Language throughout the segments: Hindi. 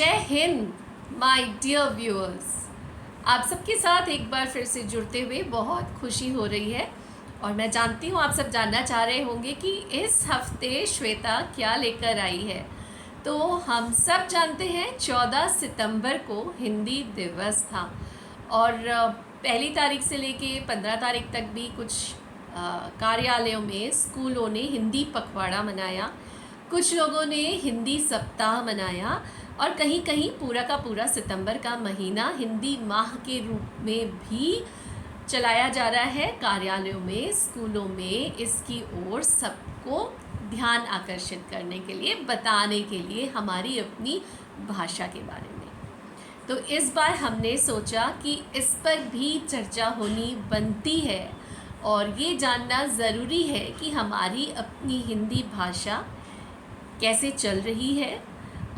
जय हिंद माय डियर व्यूअर्स। आप सबके साथ एक बार फिर से जुड़ते हुए बहुत खुशी हो रही है। और मैं जानती हूँ आप सब जानना चाह रहे होंगे कि इस हफ्ते श्वेता क्या लेकर आई है। तो हम सब जानते हैं 14 सितंबर को हिंदी दिवस था। और पहली तारीख से लेके 15 तारीख तक भी कुछ कार्यालयों में, स्कूलों ने हिंदी पखवाड़ा मनाया। कुछ लोगों ने हिंदी सप्ताह मनाया और कहीं कहीं पूरा का पूरा सितंबर का महीना हिंदी माह के रूप में भी चलाया जा रहा है। कार्यालयों में, स्कूलों में इसकी ओर सबको ध्यान आकर्षित करने के लिए, बताने के लिए हमारी अपनी भाषा के बारे में। तो इस बार हमने सोचा कि इस पर भी चर्चा होनी बनती है और ये जानना ज़रूरी है कि हमारी अपनी हिंदी भाषा कैसे चल रही है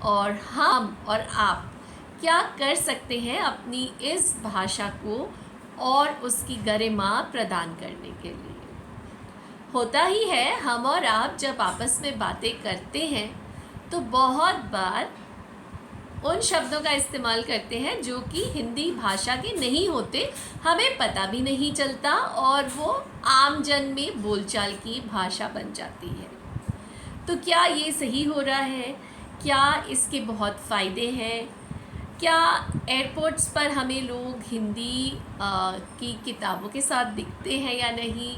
और हम और आप क्या कर सकते हैं अपनी इस भाषा को और उसकी गरिमा प्रदान करने के लिए। होता ही है, हम और आप जब आपस में बातें करते हैं तो बहुत बार उन शब्दों का इस्तेमाल करते हैं जो कि हिंदी भाषा के नहीं होते, हमें पता भी नहीं चलता और वो आम जन में बोलचाल की भाषा बन जाती है। तो क्या ये सही हो रहा है? क्या इसके बहुत फ़ायदे हैं? क्या एयरपोर्ट्स पर हमें लोग हिंदी की किताबों के साथ दिखते हैं या नहीं?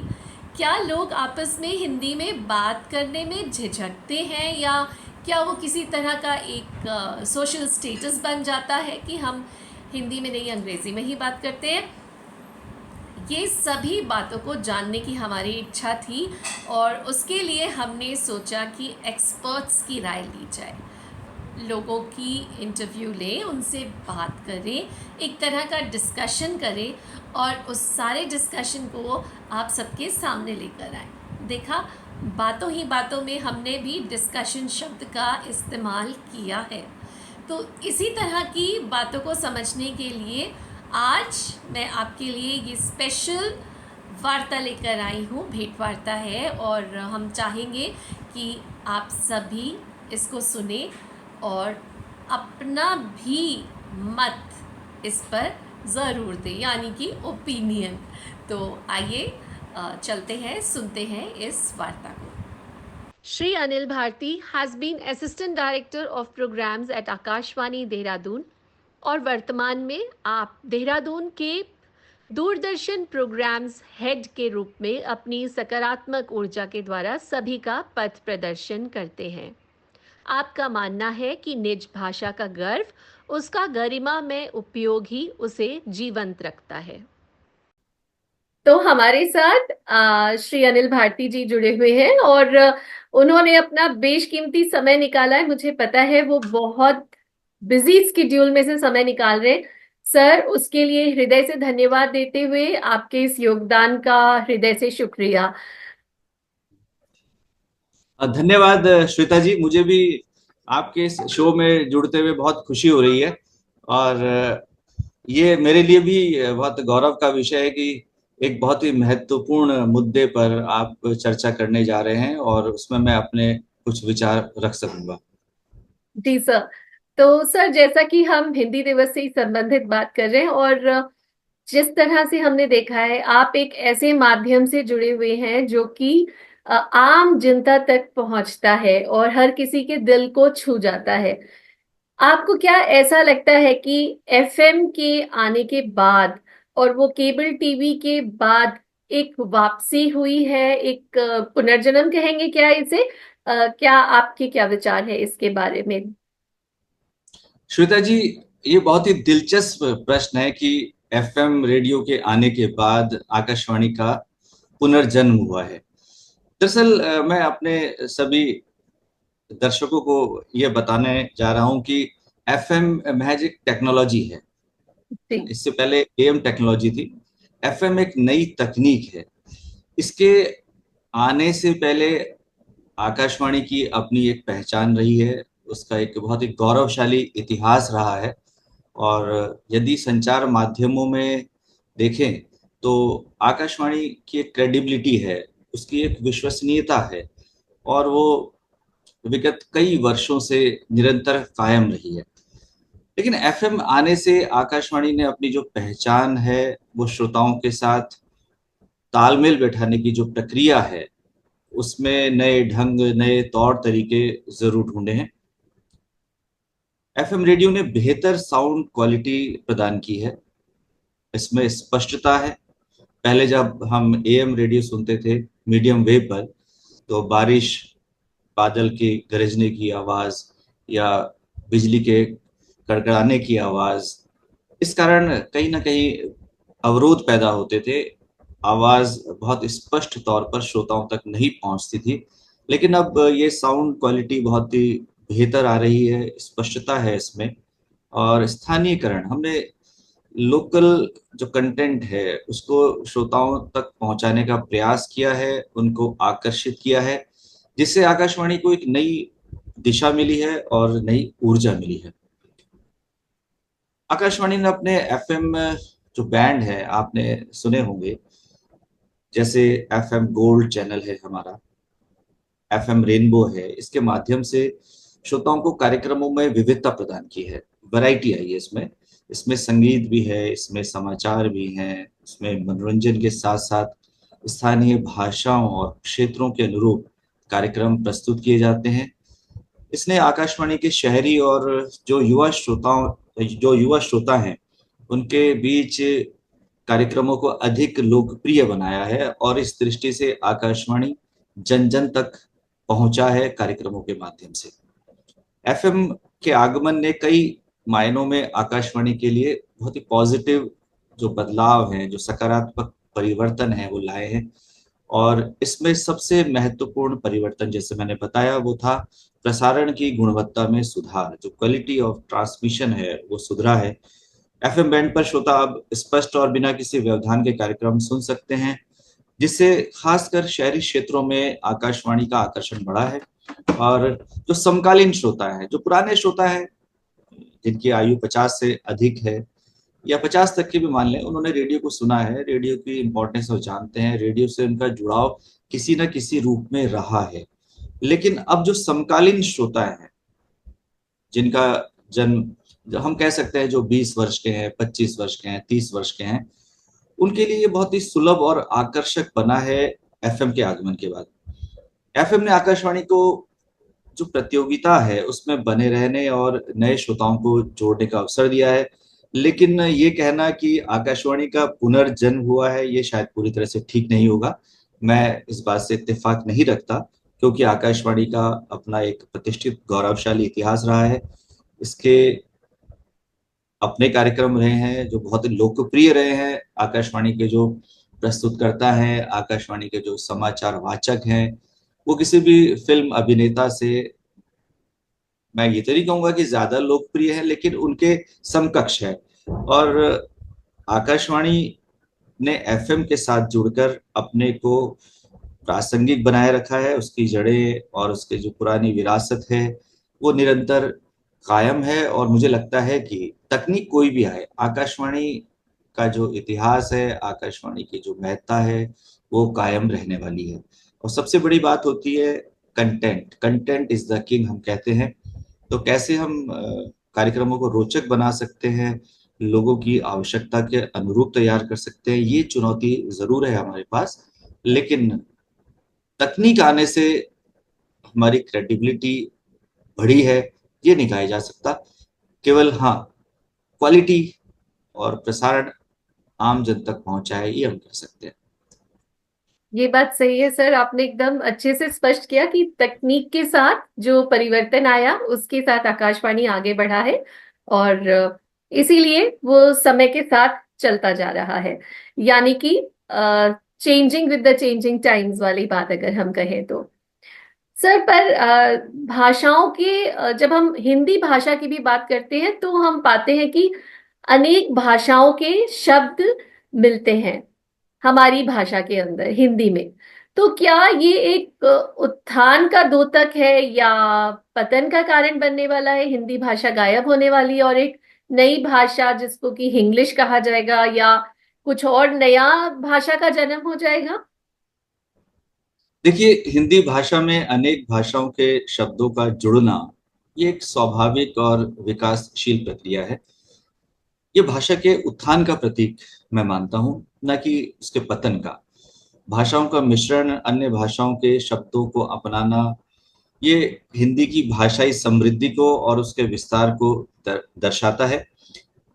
क्या लोग आपस में हिंदी में बात करने में झिझकते हैं या क्या वो किसी तरह का एक सोशल स्टेटस बन जाता है कि हम हिंदी में नहीं अंग्रेज़ी में ही बात करते हैं? ये सभी बातों को जानने की हमारी इच्छा थी और उसके लिए हमने सोचा कि एक्सपर्ट्स की राय ली जाए, लोगों की इंटरव्यू लें, उनसे बात करें, एक तरह का डिस्कशन करें और उस सारे डिस्कशन को आप सबके सामने लेकर आए। देखा, बातों ही बातों में हमने भी डिस्कशन शब्द का इस्तेमाल किया है। तो इसी तरह की बातों को समझने के लिए आज मैं आपके लिए ये स्पेशल वार्ता लेकर आई हूँ। भेंट वार्ता है और हम चाहेंगे कि आप सभी इसको सुने और अपना भी मत इस पर ज़रूर दें, यानी कि ओपिनियन। तो आइए चलते हैं, सुनते हैं इस वार्ता को। Shri Anil Bharti has been Assistant Director of Programs at Akashvani Dehradun और वर्तमान में आप देहरादून के दूरदर्शन प्रोग्राम्स हेड के रूप में अपनी सकारात्मक ऊर्जा के द्वारा सभी का पथ प्रदर्शन करते हैं। आपका मानना है कि निज भाषा का गर्व उसका गरिमा में उपयोग ही उसे जीवंत रखता है। तो हमारे साथ श्री अनिल भारती जी जुड़े हुए हैं और उन्होंने अपना बेशकीमती समय निकाला है। मुझे पता है वो बहुत बिजी स्केड्यूल में से समय निकाल रहे हैं। सर, उसके लिए हृदय से धन्यवाद देते हुए आपके इस योगदान का हृदय से शुक्रिया। धन्यवाद श्वेता जी, मुझे भी आपके इस शो में जुड़ते हुए बहुत खुशी हो रही है और ये मेरे लिए भी बहुत गौरव का विषय है कि एक बहुत ही महत्वपूर्ण मुद्दे पर आप चर्चा करने जा रहे हैं और उसमें मैं अपने कुछ विचार रख सकूंगा। जी सर। तो सर, जैसा कि हम हिंदी दिवस से ही संबंधित बात कर रहे हैं और जिस तरह से हमने देखा है, आप एक ऐसे माध्यम से जुड़े हुए हैं जो कि आम जनता तक पहुंचता है और हर किसी के दिल को छू जाता है। आपको क्या ऐसा लगता है कि एफएम के आने के बाद और वो केबल टीवी के बाद एक वापसी हुई है, एक पुनर्जन्म कहेंगे क्या इसे? क्या आपके क्या विचार है इसके बारे में? श्वेता जी, ये बहुत ही दिलचस्प प्रश्न है कि एफएम रेडियो के आने के बाद आकाशवाणी का पुनर्जन्म हुआ है। दरअसल मैं अपने सभी दर्शकों को यह बताने जा रहा हूं कि एफएम महज एक टेक्नोलॉजी है। इससे पहले एएम टेक्नोलॉजी थी। एफएम एक नई तकनीक है। इसके आने से पहले आकाशवाणी की अपनी एक पहचान रही है, उसका एक बहुत ही गौरवशाली इतिहास रहा है। और यदि संचार माध्यमों में देखें तो आकाशवाणी की एक क्रेडिबिलिटी है, उसकी एक विश्वसनीयता है और वो विगत कई वर्षों से निरंतर कायम रही है। लेकिन एफएम आने से आकाशवाणी ने अपनी जो पहचान है, वो श्रोताओं के साथ तालमेल बैठाने की जो प्रक्रिया है, उसमें नए ढंग, नए तौर तरीके जरूर ढूंढे हैं। एफएम रेडियो ने बेहतर साउंड क्वालिटी प्रदान की है, इसमें स्पष्टता है। पहले जब हम एएम रेडियो सुनते थे मीडियम वेव पर, तो बारिश, बादल के गरजने की आवाज या बिजली के कड़कड़ाने की आवाज, इस कारण कहीं ना कहीं अवरोध पैदा होते थे। आवाज बहुत स्पष्ट तौर पर श्रोताओं तक नहीं पहुंचती थी। लेकिन अब ये साउंड क्वालिटी बहुत ही बेहतर आ रही है, स्पष्टता है इसमें। और स्थानीयकरण, हमने लोकल जो कंटेंट है उसको श्रोताओं तक पहुंचाने का प्रयास किया है, उनको आकर्षित किया है, जिससे आकाशवाणी को एक नई दिशा मिली है और नई ऊर्जा मिली है। आकाशवाणी ने अपने एफएम जो बैंड है, आपने सुने होंगे, जैसे एफएम गोल्ड चैनल है हमारा, एफएम रेनबो है, इसके माध्यम से श्रोताओं को कार्यक्रमों में विविधता प्रदान की है, वैरायटी आई है इसमें। इसमें संगीत भी है, इसमें समाचार भी हैं, इसमें मनोरंजन के साथ साथ स्थानीय भाषाओं और क्षेत्रों के अनुरूप कार्यक्रम प्रस्तुत किए जाते हैं। इसने आकाशवाणी के शहरी और जो युवा श्रोता हैं, उनके बीच कार्यक्रमों को अधिक लोकप्रिय बनाया है, और इस दृष्टि से आकाशवाणी जन जन तक पहुंचा है कार्यक्रमों के माध्यम से। एफएम के आगमन ने कई मायनों में आकाशवाणी के लिए बहुत ही पॉजिटिव जो बदलाव हैं, जो सकारात्मक परिवर्तन है, वो लाए हैं। और इसमें सबसे महत्वपूर्ण परिवर्तन, जैसे मैंने बताया, वो था प्रसारण की गुणवत्ता में सुधार। जो क्वालिटी ऑफ ट्रांसमिशन है वो सुधरा है। एफएम बैंड पर श्रोता अब स्पष्ट और बिना किसी व्यवधान के कार्यक्रम सुन सकते हैं, जिससे खासकर शहरी क्षेत्रों में आकाशवाणी का आकर्षण बढ़ा है। और जो समकालीन श्रोता है, जो पुराने श्रोता है, जिनकी आयु 50 से अधिक है या 50 तक की भी मान लें, उन्होंने रेडियो को सुना है, रेडियो की इंपॉर्टेंस वो जानते हैं, रेडियो से उनका जुड़ाव किसी न किसी रूप में रहा है। लेकिन अब जो समकालीन श्रोता है, जिनका जन्म, जो हम कह सकते हैं, जो 20 वर्ष के हैं, 25 वर्ष के हैं, 30 वर्ष के हैं, उनके लिए ये बहुत ही सुलभ और आकर्षक बना है एफएम के आगमन के बाद। एफएम ने आकाशवाणी को जो प्रतियोगिता है उसमें बने रहने और नए श्रोताओं को जोड़ने का अवसर दिया है। लेकिन ये कहना कि आकाशवाणी का पुनर्जन्म हुआ है, ये शायद पूरी तरह से ठीक नहीं होगा। मैं इस बात से इत्तेफाक नहीं रखता, क्योंकि आकाशवाणी का अपना एक प्रतिष्ठित गौरवशाली इतिहास रहा है। इसके अपने कार्यक्रम रहे हैं जो बहुत ही लोकप्रिय रहे हैं। आकाशवाणी के जो प्रस्तुतकर्ता हैं, आकाशवाणी के जो समाचार वाचक हैं, वो किसी भी फिल्म अभिनेता से, मैं ये तो नहीं कहूंगा कि ज्यादा लोकप्रिय है, लेकिन उनके समकक्ष है। और आकाशवाणी ने एफएम के साथ जुड़कर अपने को प्रासंगिक बनाए रखा है। उसकी जड़ें और उसके जो पुरानी विरासत है वो निरंतर कायम है। और मुझे लगता है कि तकनीक कोई भी आए, आकाशवाणी का जो इतिहास है, आकाशवाणी की जो महत्ता है, वो कायम रहने वाली है। और सबसे बड़ी बात होती है content. Content is the king, हम कहते हैं। तो कैसे हम कार्यक्रमों को रोचक बना सकते हैं, लोगों की आवश्यकता के अनुरूप तैयार कर सकते हैं, ये चुनौती जरूर है हमारे पास। लेकिन तकनीक आने से हमारी क्रेडिबिलिटी बढ़ी है, ये नहीं कहा जा सकता। केवल हाँ, क्वालिटी और प्रसारण आम जन तक पहुंचा है, ये हम कह सकते हैं। ये बात सही है सर, आपने एकदम अच्छे से स्पष्ट किया कि तकनीक के साथ जो परिवर्तन आया उसके साथ आकाशवाणी आगे बढ़ा है, और इसीलिए वो समय के साथ चलता जा रहा है। यानी कि changing with the changing times वाली बात अगर हम कहें तो। सर पर भाषाओं के जब हम हिंदी भाषा की भी बात करते हैं तो हम पाते हैं कि अनेक भाषाओं के शब्द मिलते हैं हमारी भाषा के अंदर, हिंदी में। तो क्या ये एक उत्थान का द्योतक है या पतन का कारण बनने वाला है? हिंदी भाषा गायब होने वाली है और एक नई भाषा जिसको कि इंग्लिश कहा जाएगा, या कुछ और नया भाषा का जन्म हो जाएगा? देखिए, हिंदी भाषा में अनेक भाषाओं के शब्दों का जुड़ना ये एक स्वाभाविक और विकासशील प्रक्रिया है। ये भाषा के उत्थान का प्रतीक मैं मानता हूँ, न कि उसके पतन का। भाषाओं का मिश्रण, अन्य भाषाओं के शब्दों को अपनाना, ये हिंदी की भाषाई समृद्धि को और उसके विस्तार को दर्शाता है।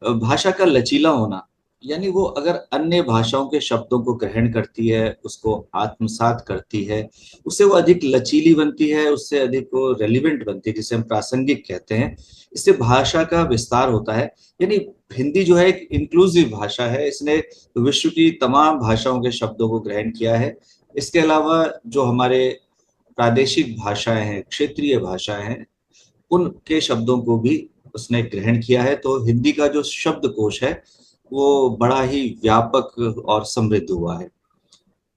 भाषा का लचीला होना, यानी वो अगर अन्य भाषाओं के शब्दों को ग्रहण करती है, उसको आत्मसात करती है, उससे वो अधिक लचीली बनती है, उससे अधिक वो रेलिवेंट बनती है, जिसे हम प्रासंगिक कहते हैं। इससे भाषा का विस्तार होता है। यानी हिंदी जो है एक इंक्लूसिव भाषा है, इसने विश्व की तमाम भाषाओं के शब्दों को ग्रहण किया है। इसके अलावा जो हमारे प्रादेशिक भाषाएं हैं, क्षेत्रीय भाषाएं हैं, उनके शब्दों को भी उसने ग्रहण किया है। तो हिंदी का जो शब्दकोश है वो बड़ा ही व्यापक और समृद्ध हुआ है।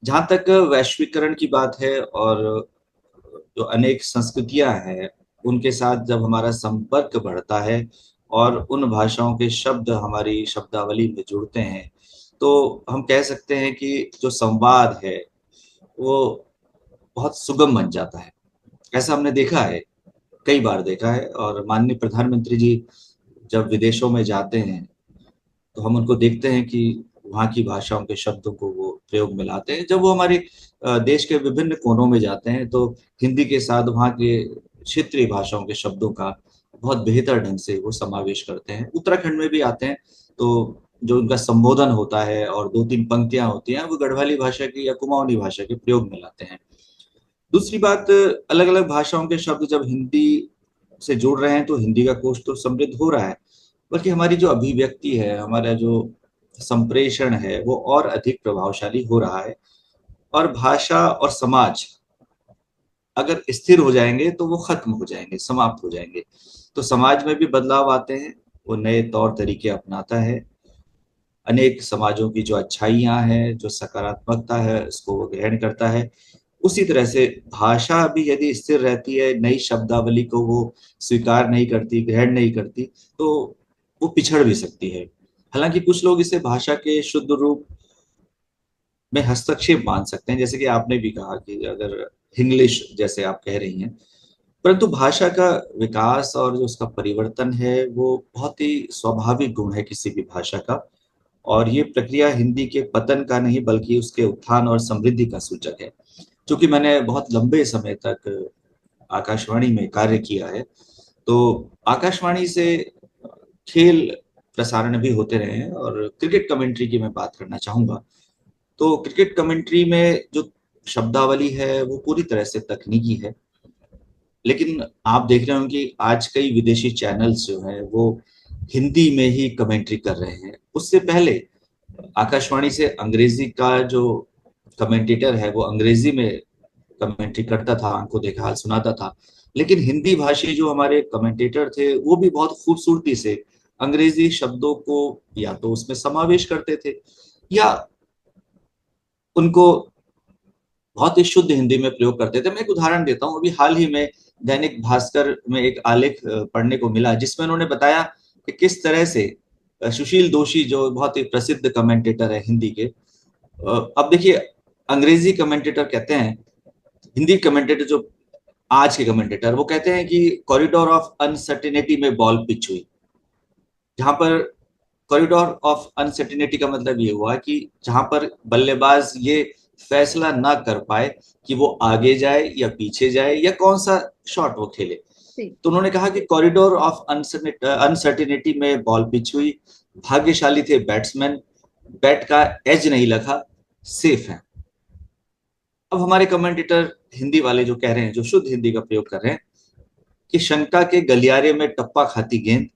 जहाँ तक वैश्वीकरण की बात है, और जो अनेक संस्कृतियां हैं उनके साथ जब हमारा संपर्क बढ़ता है और उन भाषाओं के शब्द हमारी शब्दावली में जुड़ते हैं, तो हम कह सकते हैं कि जो संवाद है वो बहुत सुगम बन जाता है। ऐसा हमने देखा है, कई बार देखा है। और माननीय प्रधानमंत्री जी जब विदेशों में जाते हैं तो हम उनको देखते हैं कि वहाँ की भाषाओं के शब्दों को वो प्रयोग में लाते हैं। जब वो हमारे देश के विभिन्न कोनों में जाते हैं तो हिंदी के साथ वहाँ के क्षेत्रीय भाषाओं के शब्दों का बहुत बेहतर ढंग से वो समावेश करते हैं। उत्तराखंड में भी आते हैं तो जो उनका संबोधन होता है और दो तीन पंक्तियां होती हैं वो गढ़वाली भाषा की या कुमाऊनी भाषा के प्रयोग में लाते हैं। दूसरी बात, अलग अलग भाषाओं के शब्द जब हिंदी से जुड़ रहे हैं तो हिंदी का कोश तो समृद्ध हो रहा है, बल्कि हमारी जो अभिव्यक्ति है, हमारा जो संप्रेषण है वो और अधिक प्रभावशाली हो रहा है। और भाषा और समाज अगर स्थिर हो जाएंगे तो वो खत्म हो जाएंगे, समाप्त हो जाएंगे। तो समाज में भी बदलाव आते हैं, वो नए तौर तरीके अपनाता है। अनेक समाजों की जो अच्छाइयां हैं, जो सकारात्मकता है, उसको वो ग्रहण करता है। उसी तरह से भाषा भी यदि स्थिर रहती है, नई शब्दावली को वो स्वीकार नहीं करती, ग्रहण नहीं करती, तो वो पिछड़ भी सकती है। हालांकि कुछ लोग इसे भाषा के शुद्ध रूप में हस्तक्षेप मान सकते हैं, जैसे कि आपने भी कहा कि अगर इंग्लिश जैसे आप कह रही हैं। परंतु भाषा का विकास और जो उसका परिवर्तन है वो बहुत ही स्वाभाविक गुण है किसी भी भाषा का। और ये प्रक्रिया हिंदी के पतन का नहीं बल्कि उसके उत्थान और समृद्धि का सूचक है। क्योंकि मैंने बहुत लंबे समय तक आकाशवाणी में कार्य किया है, तो आकाशवाणी से खेल प्रसारण भी होते रहे हैं। और क्रिकेट कमेंट्री की मैं बात करना चाहूंगा, तो क्रिकेट कमेंट्री में जो शब्दावली है वो पूरी तरह से तकनीकी है। लेकिन आप देख रहे हो कि आज कई विदेशी चैनल्स जो हैं वो हिंदी में ही कमेंट्री कर रहे हैं। उससे पहले आकाशवाणी से अंग्रेजी का जो कमेंटेटर है वो अंग्रेजी में कमेंट्री करता था, आंखों देखा हाल सुनाता था। लेकिन हिंदी भाषी जो हमारे कमेंटेटर थे वो भी बहुत खूबसूरती से अंग्रेजी शब्दों को या तो उसमें समावेश करते थे, या उनको बहुत ही शुद्ध हिंदी में प्रयोग करते थे। मैं एक उदाहरण देता हूँ, अभी हाल ही में दैनिक भास्कर में एक आलेख पढ़ने को मिला जिसमें उन्होंने बताया कि किस तरह से सुशील दोषी जो बहुत ही प्रसिद्ध कमेंटेटर है हिंदी के, अब देखिए अंग्रेजी कमेंटेटर कहते हैं, हिंदी कमेंटेटर जो आज के कमेंटेटर वो कहते हैं कि कॉरिडोर ऑफ अनसर्टेनिटी में बॉल पिच हुई। जहां पर कॉरिडोर ऑफ अनसर्टेनिटी का मतलब ये हुआ कि जहां पर बल्लेबाज ये फैसला ना कर पाए कि वो आगे जाए या पीछे जाए या कौन सा शॉट वो खेले। जी। तो उन्होंने कहा कि कॉरिडोर ऑफ अनसर्टेनिटी में बॉल पिच हुई, भाग्यशाली थे बैट्समैन, बैट का एज नहीं लगा, सेफ है। अब हमारे कमेंटेटर हिंदी वाले जो कह रहे हैं, जो शुद्ध हिंदी का प्रयोग कर रहे हैं कि शंका के गलियारे में टप्पा खाती गेंद,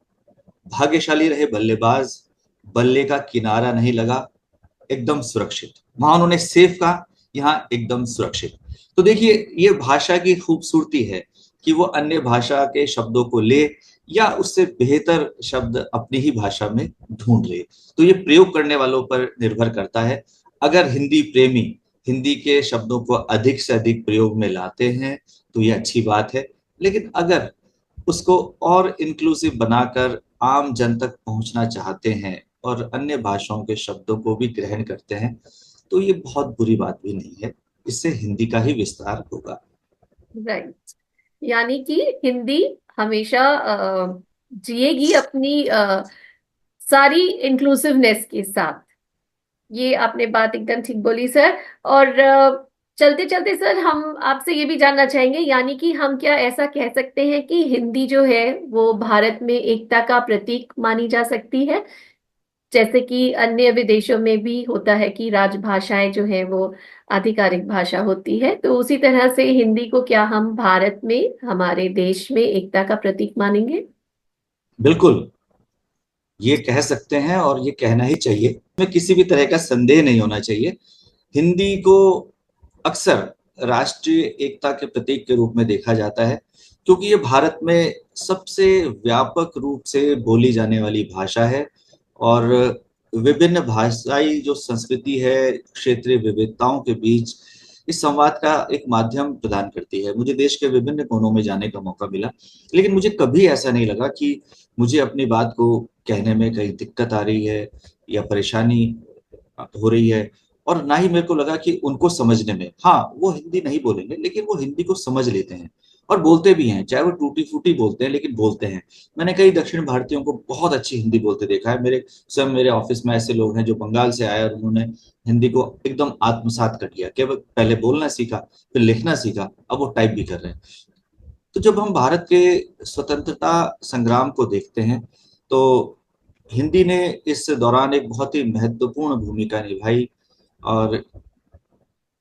भाग्यशाली रहे बल्लेबाज, बल्ले का किनारा नहीं लगा, एकदम सुरक्षित। वहां उन्होंने सेफ कहा, यहाँ एकदम सुरक्षित। तो देखिए ये भाषा की खूबसूरती है कि वो अन्य भाषा के शब्दों को ले या उससे बेहतर शब्द अपनी ही भाषा में ढूंढ ले। तो ये प्रयोग करने वालों पर निर्भर करता है। अगर हिंदी प्रेमी हिंदी के शब्दों को अधिक से अधिक प्रयोग में लाते हैं तो ये अच्छी बात है। लेकिन अगर उसको और इंक्लूसिव बनाकर आम जन तक पहुंचना चाहते हैं और अन्य भाषाओं के शब्दों को भी ग्रहण करते हैं तो ये बहुत बुरी बात भी नहीं है, इससे हिंदी का ही विस्तार होगा। राइट। यानी कि हिंदी हमेशा जिएगी अपनी सारी इंक्लूसिवनेस के साथ। ये आपने बात एकदम ठीक बोली सर। और चलते चलते सर, हम आपसे ये भी जानना चाहेंगे, यानी कि हम क्या ऐसा कह सकते हैं कि हिंदी जो है वो भारत में एकता का प्रतीक मानी जा सकती है, जैसे कि अन्य विदेशों में भी होता है कि राजभाषाएं जो है वो आधिकारिक भाषा होती है, तो उसी तरह से हिंदी को क्या हम भारत में, हमारे देश में एकता का प्रतीक मानेंगे? बिल्कुल, ये कह सकते हैं और ये कहना ही चाहिए, में किसी भी तरह का संदेह नहीं होना चाहिए। हिंदी को अक्सर राष्ट्रीय एकता के प्रतीक के रूप में देखा जाता है, क्योंकि ये भारत में सबसे व्यापक रूप से बोली जाने वाली भाषा है और विभिन्न भाषाई जो संस्कृति है, क्षेत्रीय विविधताओं के बीच इस संवाद का एक माध्यम प्रदान करती है। मुझे देश के विभिन्न कोनों में जाने का मौका मिला, लेकिन मुझे कभी ऐसा नहीं लगा कि मुझे अपनी बात को कहने में कहीं दिक्कत आ रही है या परेशानी हो रही है, और ना ही मेरे को लगा कि उनको समझने में। हाँ, वो हिंदी नहीं बोलेंगे लेकिन वो हिंदी को समझ लेते हैं और बोलते भी हैं, चाहे वो टूटी फूटी बोलते हैं लेकिन बोलते हैं। मैंने कई दक्षिण भारतीयों को बहुत अच्छी हिंदी बोलते देखा है। मेरे ऑफिस में ऐसे लोग हैं जो बंगाल से आए और उन्होंने हिंदी को एकदम आत्मसात कर लिया, केवल पहले बोलना सीखा, फिर लिखना सीखा, अब वो टाइप भी कर रहे हैं। तो जब हम भारत के स्वतंत्रता संग्राम को देखते हैं तो हिंदी ने इस दौरान एक बहुत ही महत्वपूर्ण भूमिका निभाई, और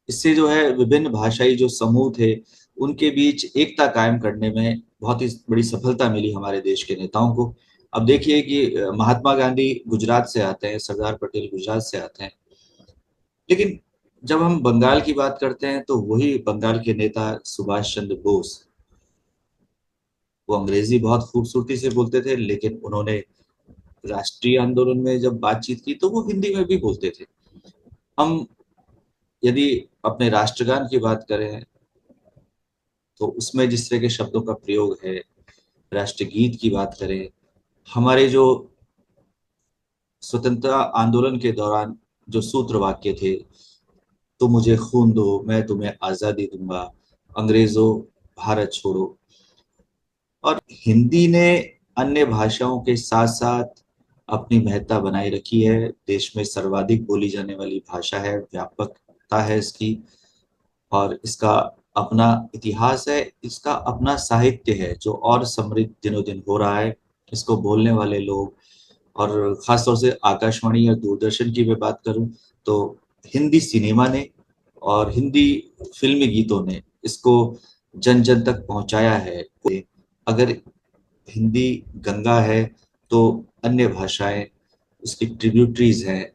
इससे जो है विभिन्न भाषाई जो समूह थे उनके बीच एकता कायम करने में बहुत ही बड़ी सफलता मिली हमारे देश के नेताओं को। अब देखिए कि महात्मा गांधी गुजरात से आते हैं, सरदार पटेल गुजरात से आते हैं, लेकिन जब हम बंगाल की बात करते हैं तो वही बंगाल के नेता सुभाष चंद्र बोस, वो अंग्रेजी बहुत खूबसूरती से बोलते थे, लेकिन उन्होंने राष्ट्रीय आंदोलन में जब बातचीत की तो वो हिंदी में भी बोलते थे। हम यदि अपने राष्ट्रगान की बात करें तो उसमें जिस तरह के शब्दों का प्रयोग है, राष्ट्रगीत की बात करें, हमारे जो स्वतंत्रता आंदोलन के दौरान जो सूत्र वाक्य थे, तुम मुझे खून दो मैं तुम्हें आजादी दूंगा, अंग्रेजों भारत छोड़ो, और हिंदी ने अन्य भाषाओं के साथ साथ अपनी महत्ता बनाए रखी है। देश में सर्वाधिक बोली जाने वाली भाषा है, व्यापकता है इसकी, और इसका अपना इतिहास है, इसका अपना साहित्य है जो और समृद्ध दिनों दिन हो रहा है। इसको बोलने वाले लोग, और खासतौर से आकाशवाणी या दूरदर्शन की मैं बात करूं तो हिंदी सिनेमा ने और हिंदी फिल्मी गीतों ने इसको जन जन तक पहुंचाया है। अगर हिंदी गंगा है तो अन्य भाषाएं उसकी ट्रिब्यूटरीज हैं,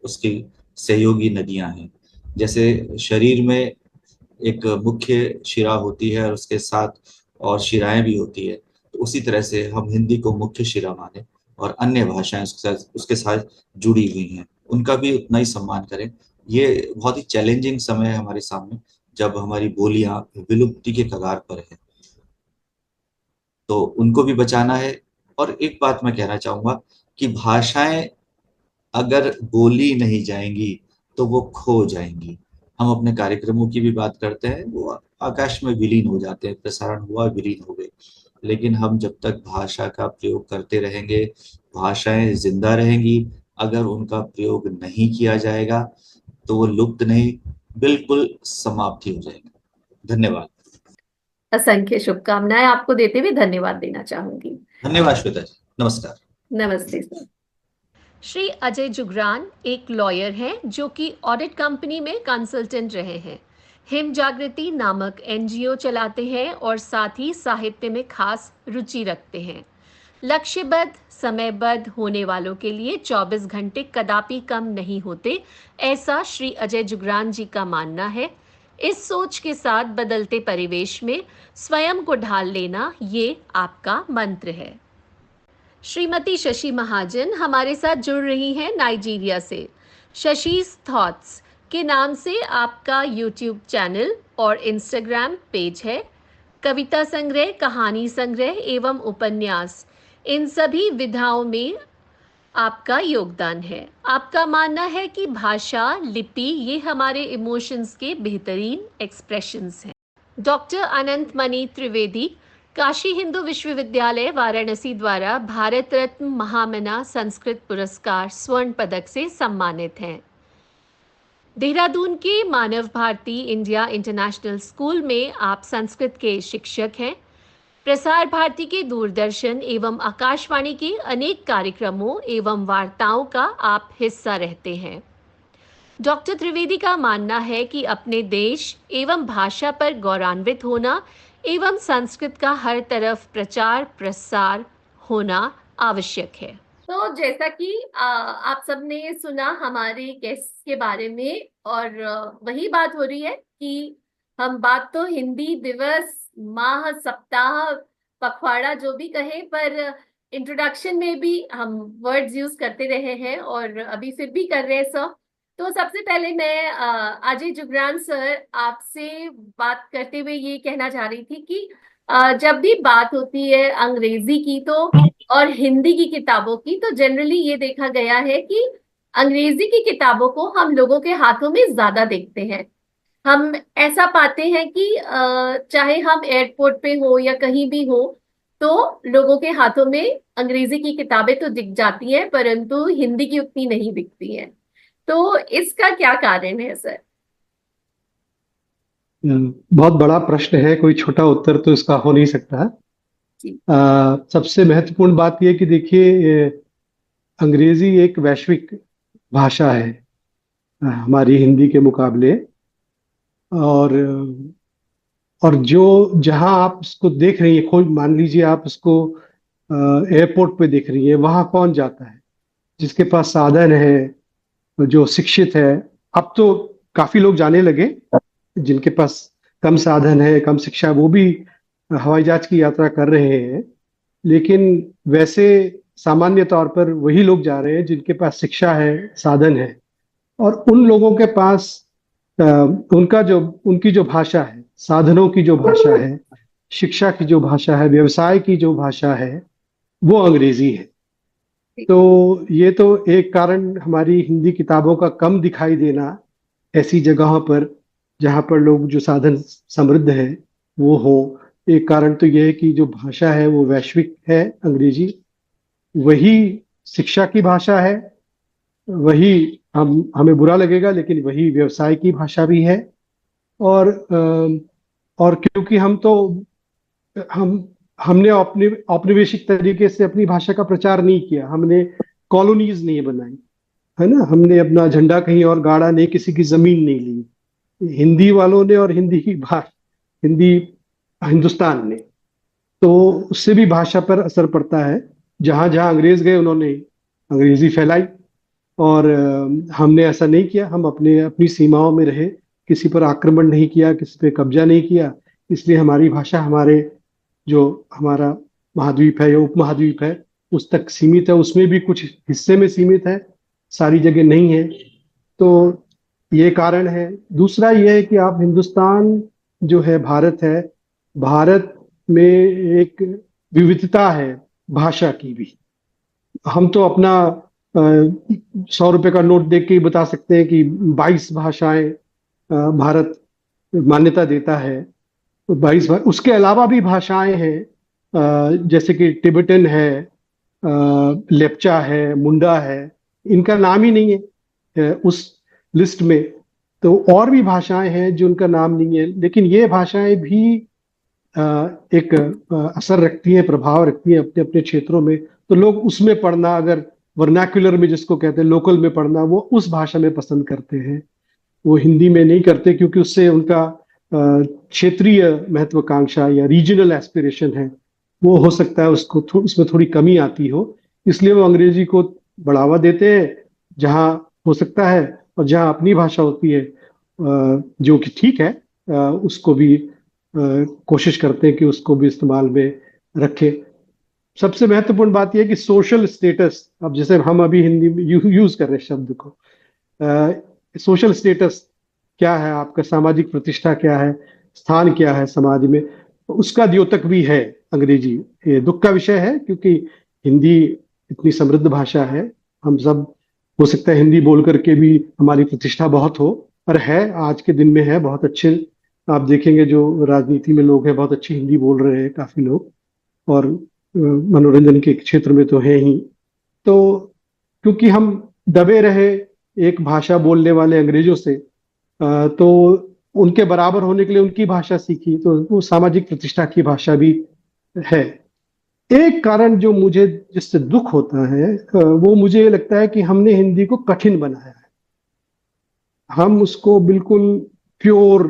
उसकी सहयोगी नदियां हैं। जैसे शरीर में एक मुख्य शिरा होती है और उसके साथ और शिराएं भी होती है, तो उसी तरह से हम हिंदी को मुख्य शिरा माने और अन्य भाषाएं उसके साथ जुड़ी हुई हैं, उनका भी उतना ही सम्मान करें। ये बहुत ही चैलेंजिंग समय है हमारे सामने, जब हमारी बोलियां विलुप्ति के कगार पर है, तो उनको भी बचाना है। और एक बात मैं कहना चाहूंगा कि भाषाएं अगर बोली नहीं जाएंगी तो वो खो जाएंगी। हम अपने कार्यक्रमों की भी बात करते हैं, वो आकाश में विलीन हो जाते हैं, प्रसारण हुआ विलीन हो गए, लेकिन हम जब तक भाषा का प्रयोग करते रहेंगे, भाषाएं जिंदा रहेंगी। अगर उनका प्रयोग नहीं किया जाएगा तो वो लुप्त नहीं, बिल्कुल समाप्ति हो जाएगी। धन्यवाद। असंख्य शुभकामनाएं आपको देते हुए धन्यवाद देना चाहूंगी। धन्यवाद श्वेता जी, नमस्कार। नमस्ते सर। श्री अजय जुगरान एक लॉयर हैं जो कि ऑडिट कंपनी में कंसल्टेंट रहे हैं। हिम जागृति नामक एनजीओ चलाते हैं और साथ ही साहित्य में खास रुचि रखते हैं। लक्ष्यबद्ध समयबद्ध होने वालों के लिए 24 घंटे कदापि कम नहीं होते, ऐसा श्री अजय जुगरान जी का मानना है। इस सोच के साथ बदलते परिवेश में स्वयं को ढाल लेना ये आपका मंत्र है। श्रीमती शशि महाजन हमारे साथ जुड़ रही हैं नाइजीरिया से। शशि's थॉट्स के नाम से आपका यूट्यूब चैनल और इंस्टाग्राम पेज है। कविता संग्रह, कहानी संग्रह एवं उपन्यास, इन सभी विधाओं में आपका योगदान है। आपका मानना है कि भाषा, लिपि ये हमारे इमोशंस के बेहतरीन एक्सप्रेशंस हैं। डॉक्टर अनंत मणि त्रिवेदी काशी हिंदू विश्वविद्यालय वाराणसी द्वारा भारत रत्न महामना संस्कृत पुरस्कार स्वर्ण पदक से सम्मानित हैं। देहरादून के मानव भारती इंडिया इंटरनेशनल स्कूल में आप संस्कृत के शिक्षक हैं। प्रसार भारती के दूरदर्शन एवं आकाशवाणी के अनेक कार्यक्रमों एवं वार्ताओं का आप हिस्सा रहते हैं। डॉक्टर त्रिवेदी का मानना है कि अपने देश एवं भाषा पर गौरवान्वित होना एवं संस्कृत का हर तरफ प्रचार प्रसार होना आवश्यक है। तो जैसा कि आप सबने सुना हमारे गेस्ट के बारे में, और वही बात हो रही है कि हम बात तो हिंदी दिवस, माह, सप्ताह, पखवाड़ा जो भी कहें, पर इंट्रोडक्शन में भी हम वर्ड्स यूज करते रहे हैं और अभी फिर भी कर रहे हैं सर। तो सबसे पहले मैं अजय जुगरान सर आपसे बात करते हुए ये कहना चाह रही थी कि जब भी बात होती है अंग्रेजी की तो और हिंदी की किताबों की, तो जनरली ये देखा गया है कि अंग्रेजी की किताबों को हम लोगों के हाथों में ज्यादा देखते हैं। हम ऐसा पाते हैं कि चाहे हम एयरपोर्ट पे हो या कहीं भी हो, तो लोगों के हाथों में अंग्रेजी की किताबें तो दिख जाती हैं, परंतु हिंदी की उतनी नहीं दिखती हैं। तो इसका क्या कारण है सर? बहुत बड़ा प्रश्न है, कोई छोटा उत्तर तो इसका हो नहीं सकता। जी। सबसे महत्वपूर्ण बात यह कि देखिए, अंग्रेजी एक वैश्विक भाषा है हमारी हिंदी के मुकाबले, और जो जहां आप उसको देख रही है, खोज मान लीजिए आप उसको एयरपोर्ट पे देख रही है, वहां कौन जाता है? जिसके पास साधन है, जो शिक्षित है। अब तो काफी लोग जाने लगे, जिनके पास कम साधन है, कम शिक्षा, वो भी हवाई जहाज की यात्रा कर रहे हैं। लेकिन वैसे सामान्य तौर पर वही लोग जा रहे हैं जिनके पास शिक्षा है, साधन है, और उन लोगों के पास उनकी जो भाषा है, साधनों की जो भाषा है, शिक्षा की जो भाषा है, व्यवसाय की जो भाषा है, वो अंग्रेजी है। तो ये तो एक कारण हमारी हिंदी किताबों का कम दिखाई देना ऐसी जगहों पर जहां पर लोग जो साधन समृद्ध है वो हो। एक कारण तो यह है कि जो भाषा है वो वैश्विक है, अंग्रेजी वही शिक्षा की भाषा है, वही हमें बुरा लगेगा लेकिन वही व्यवसाय की भाषा भी है। और क्योंकि हमने औपनिवेशिक तरीके से अपनी भाषा का प्रचार नहीं किया, हमने कॉलोनीज नहीं बनाई, है ना, हमने अपना झंडा कहीं और गाड़ा नहीं, किसी की जमीन नहीं ली, हिंदी वालों ने और हिंदुस्तान ने। तो उससे भी भाषा पर असर पड़ता है। जहां जहां अंग्रेज गए उन्होंने अंग्रेजी फैलाई, और हमने ऐसा नहीं किया। हम अपनी सीमाओं में रहे, किसी पर आक्रमण नहीं किया, किसी पे कब्जा नहीं किया। इसलिए हमारी भाषा हमारा महाद्वीप है या उपमहाद्वीप है उस तक सीमित है, उसमें भी कुछ हिस्से में सीमित है, सारी जगह नहीं है। तो ये कारण है। दूसरा ये है कि आप हिंदुस्तान जो है, भारत में एक विविधता है भाषा की भी। हम तो अपना 100 रुपए का नोट देख के ही बता सकते हैं कि 22 भाषाएं भारत मान्यता देता है। तो 22, उसके अलावा भी भाषाएं हैं, जैसे कि टिबेटन है, लेप्चा है, मुंडा है, इनका नाम ही नहीं है उस लिस्ट में। तो और भी भाषाएं हैं जिनका नाम नहीं है, लेकिन ये भाषाएं भी एक असर रखती हैं, प्रभाव रखती हैं अपने अपने क्षेत्रों में। तो लोग उसमें पढ़ना, अगर वर्नाक्युलर में जिसको कहते हैं, लोकल में पढ़ना, वो उस भाषा में पसंद करते हैं, वो हिंदी में नहीं करते, क्योंकि उससे उनका क्षेत्रीय महत्वाकांक्षा या रीजनल एस्पिरेशन है, वो हो सकता है उसमें थोड़ी कमी आती हो। इसलिए वो अंग्रेजी को बढ़ावा देते हैं जहां हो सकता है, और जहां अपनी भाषा होती है जो कि ठीक है, उसको भी कोशिश करते हैं कि उसको भी इस्तेमाल में रखें। सबसे महत्वपूर्ण बात यह है कि सोशल स्टेटस, अब जैसे हम अभी हिंदी में यूज कर रहे हैं शब्द को, सोशल स्टेटस क्या है, आपका सामाजिक प्रतिष्ठा क्या है, स्थान क्या है समाज में, उसका द्योतक भी है अंग्रेजी। ये दुख का विषय है, क्योंकि हिंदी इतनी समृद्ध भाषा है। हम सब, हो सकता है हिंदी बोल करके भी हमारी प्रतिष्ठा बहुत हो, पर है, आज के दिन में है, बहुत अच्छे आप देखेंगे जो राजनीति में लोग हैं बहुत अच्छी हिंदी बोल रहे हैं काफी लोग, और मनोरंजन के क्षेत्र में तो है ही। तो क्योंकि हम दबे रहे एक भाषा बोलने वाले अंग्रेजों से, तो उनके बराबर होने के लिए उनकी भाषा सीखी, तो वो सामाजिक प्रतिष्ठा की भाषा भी है। एक कारण जो मुझे जिससे दुख होता है, वो मुझे ये लगता है कि हमने हिंदी को कठिन बनाया है। हम उसको बिल्कुल प्योर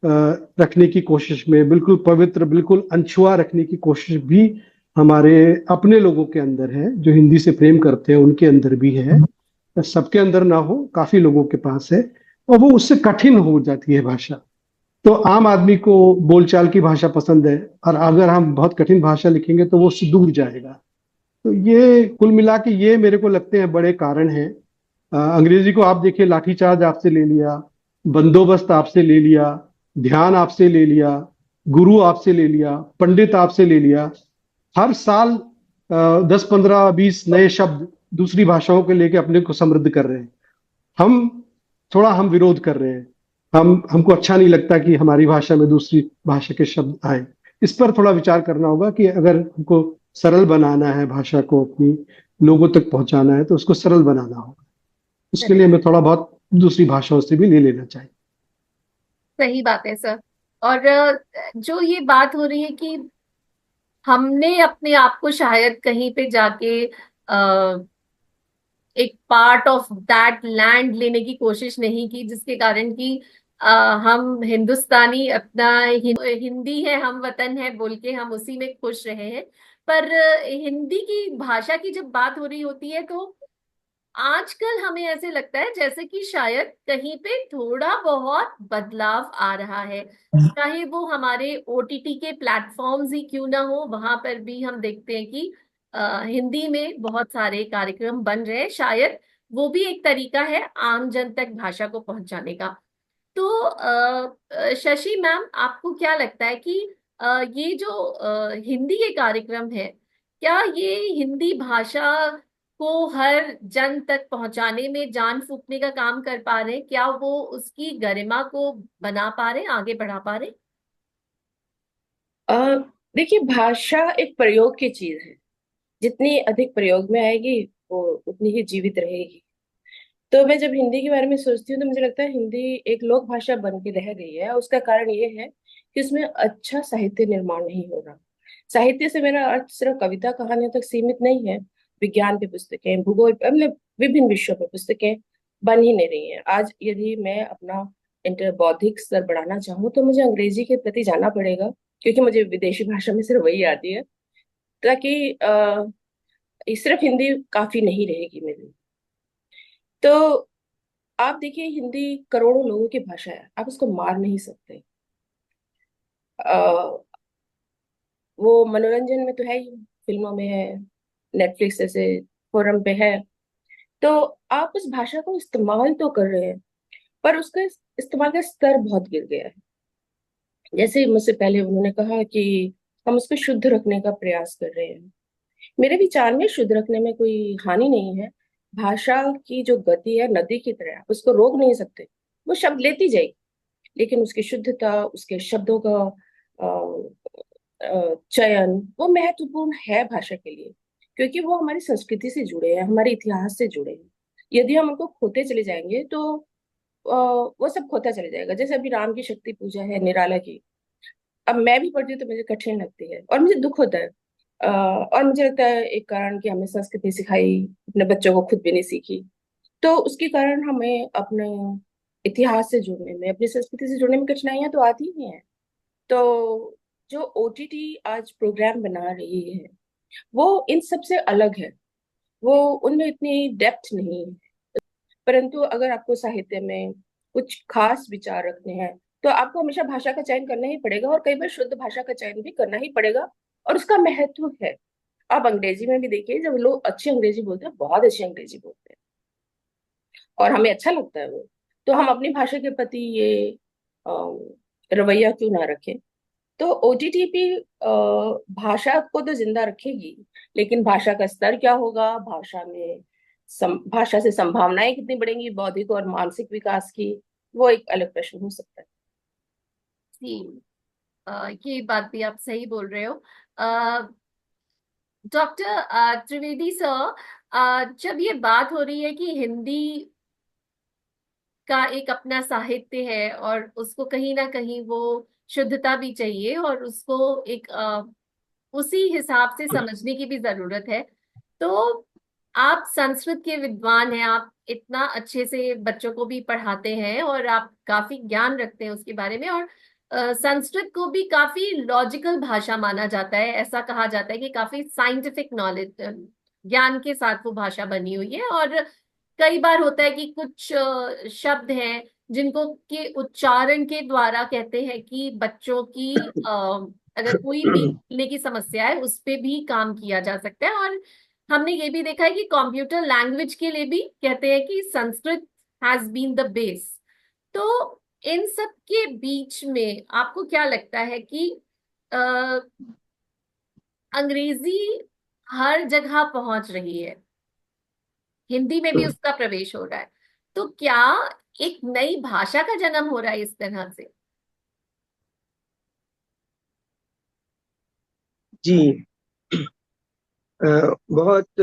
रखने की कोशिश में, बिल्कुल पवित्र, बिल्कुल अनछुआ रखने की कोशिश भी हमारे अपने लोगों के अंदर है, जो हिंदी से प्रेम करते हैं उनके अंदर भी है। सबके अंदर ना हो, काफी लोगों के पास है, और वो उससे कठिन हो जाती है भाषा। तो आम आदमी को बोलचाल की भाषा पसंद है, और अगर हम बहुत कठिन भाषा लिखेंगे तो वो उससे दूर जाएगा। तो ये कुल मिला के ये मेरे को लगते हैं बड़े कारण हैं। अंग्रेजी को आप देखिए, लाठीचार्ज आपसे ले लिया, बंदोबस्त आपसे ले लिया, ध्यान आपसे ले लिया, गुरु आपसे ले लिया, पंडित आपसे ले लिया। हर साल 10 15 20 नए शब्द दूसरी भाषाओं के लेके अपने को समृद्ध कर रहे हैं। हम हम विरोध कर रहे हैं। हमको अच्छा नहीं लगता कि हमारी भाषा में दूसरी भाषा के शब्द आए। इस पर थोड़ा विचार करना होगा कि अगर हमको सरल बनाना है, भाषा को अपनी लोगों तक पहुंचाना है, तो उसको सरल बनाना होगा। उसके लिए हमें थोड़ा बहुत दूसरी भाषाओं से भी ले लेना चाहिए। सही बात है सर। और जो ये बात हो रही है कि हमने अपने आप को शायद कहीं पे जाके एक पार्ट ऑफ दैट लैंड लेने की कोशिश नहीं की, जिसके कारण कि हम हिंदुस्तानी अपना हिंदी है, हम वतन है बोल के हम उसी में खुश रहे हैं। पर हिंदी की भाषा की जब बात हो रही होती है तो आजकल हमें ऐसे लगता है जैसे कि शायद कहीं पे थोड़ा बहुत बदलाव आ रहा है। चाहे वो हमारे ओटीटी के प्लेटफॉर्म्स ही क्यों ना हो, वहां पर भी हम देखते हैं कि हिंदी में बहुत सारे कार्यक्रम बन रहे हैं। शायद वो भी एक तरीका है आम जन तक भाषा को पहुंचाने का। तो शशि मैम, आपको क्या लगता है कि ये जो हिंदी के कार्यक्रम है, क्या ये हिंदी भाषा को हर जन तक पहुंचाने में जान फूंकने का काम कर पा रहे हैं? क्या वो उसकी गरिमा को बना पा रहे हैं, आगे बढ़ा पा रहे हैं? अ, देखिए, भाषा एक प्रयोग की चीज है। जितनी अधिक प्रयोग में आएगी वो उतनी ही जीवित रहेगी। तो मैं जब हिंदी के बारे में सोचती हूँ तो मुझे लगता है हिंदी एक लोक भाषा बन के रह गई है। उसका कारण ये है कि उसमें अच्छा साहित्य निर्माण नहीं हो रहा। साहित्य से मेरा अर्थ सिर्फ कविता कहानियों तक सीमित नहीं है। विज्ञान की पुस्तकें, भूगोल, मतलब विभिन्न विषयों पर पुस्तकें बन ही नहीं रही हैं। आज यदि मैं अपना इंटर बौद्धिक स्तर बढ़ाना चाहूँ तो मुझे अंग्रेजी के प्रति जाना पड़ेगा, क्योंकि मुझे विदेशी भाषा में सिर्फ वही आती है। ताकि सिर्फ हिंदी काफी नहीं रहेगी मेरी। तो आप देखिए, हिंदी करोड़ों लोगों की भाषा है, आप उसको मार नहीं सकते। आ, वो मनोरंजन में तो है ही, फिल्मों में है, नेटफ्लिक्स जैसे फोरम पे है। तो आप उस भाषा को इस्तेमाल तो कर रहे हैं, पर उसका इस्तेमाल का स्तर बहुत गिर गया है। जैसे मुझसे पहले उन्होंने कहा कि हम उसको शुद्ध रखने का प्रयास कर रहे हैं। मेरे विचार में शुद्ध रखने में कोई हानि नहीं है। भाषा की जो गति है नदी की तरह, आप उसको रोक नहीं सकते। वो शब्द लेती जाएगी, लेकिन उसकी शुद्धता, उसके शब्दों का चयन, वो महत्वपूर्ण है भाषा के लिए, क्योंकि वो हमारी संस्कृति से जुड़े हैं, हमारे इतिहास से जुड़े हैं। यदि हम उनको खोते चले जाएंगे तो वो सब खोता चले जाएगा। जैसे अभी राम की शक्ति पूजा है, निराला की, अब मैं भी पढ़ती हूँ तो मुझे कठिन लगती है और मुझे दुख होता है। और मुझे लगता है एक कारण कि हमें संस्कृति सिखाई, अपने बच्चों को खुद भी नहीं सीखी। तो उसके कारण हमें अपने इतिहास से जुड़ने में, अपनी संस्कृति से जुड़ने में कठिनाइयां तो आती ही हैं। तो जो ओटीटी आज प्रोग्राम बना रही है वो इन सब से अलग है। वो उनमें इतनी डेप्थ नहीं है। परंतु अगर आपको साहित्य में कुछ खास विचार रखने हैं तो आपको हमेशा भाषा का चयन करना ही पड़ेगा, और कई बार शुद्ध भाषा का चयन भी करना ही पड़ेगा। और उसका महत्व है। आप अंग्रेजी में भी देखिए, जब लोग अच्छी अंग्रेजी बोलते हैं, बहुत अच्छी अंग्रेजी बोलते हैं और हमें अच्छा लगता है वो, तो हम अपनी भाषा के प्रति ये रवैया क्यों ना रखें। तो ओटीटी भी भाषा को तो जिंदा रखेगी, लेकिन भाषा का स्तर क्या होगा, भाषा में भाषा से संभावनाएं कितनी बढ़ेंगी बौद्धिक और मानसिक विकास की, वो एक अलग प्रश्न हो सकता है। जी, ये बात भी आप सही बोल रहे हो। अ, डॉक्टर त्रिवेदी सर, जब ये बात हो रही है कि हिंदी का एक अपना साहित्य है और उसको कहीं ना कहीं वो शुद्धता भी चाहिए और उसको एक उसी हिसाब से समझने की भी जरूरत है। तो आप संस्कृत के विद्वान हैं, आप इतना अच्छे से बच्चों को भी पढ़ाते हैं और आप काफी ज्ञान रखते हैं उसके बारे में। और संस्कृत को भी काफी लॉजिकल भाषा माना जाता है, ऐसा कहा जाता है कि काफी साइंटिफिक नॉलेज ज्ञान के साथ वो भाषा बनी हुई है। और कई बार होता है कि कुछ शब्द हैं जिनको के उच्चारण के द्वारा कहते हैं कि बच्चों की अगर कोई भी बोलने की समस्या है उस पे भी काम किया जा सकता है। और हमने ये भी देखा है कि कंप्यूटर लैंग्वेज के लिए भी कहते हैं कि Sanskrit has been the base. तो इन सब के बीच में आपको क्या लगता है कि अ, अंग्रेजी हर जगह पहुंच रही है, हिंदी में भी उसका प्रवेश हो रहा है, तो क्या एक नई भाषा का जन्म हो रहा है इस तरह से? जी, बहुत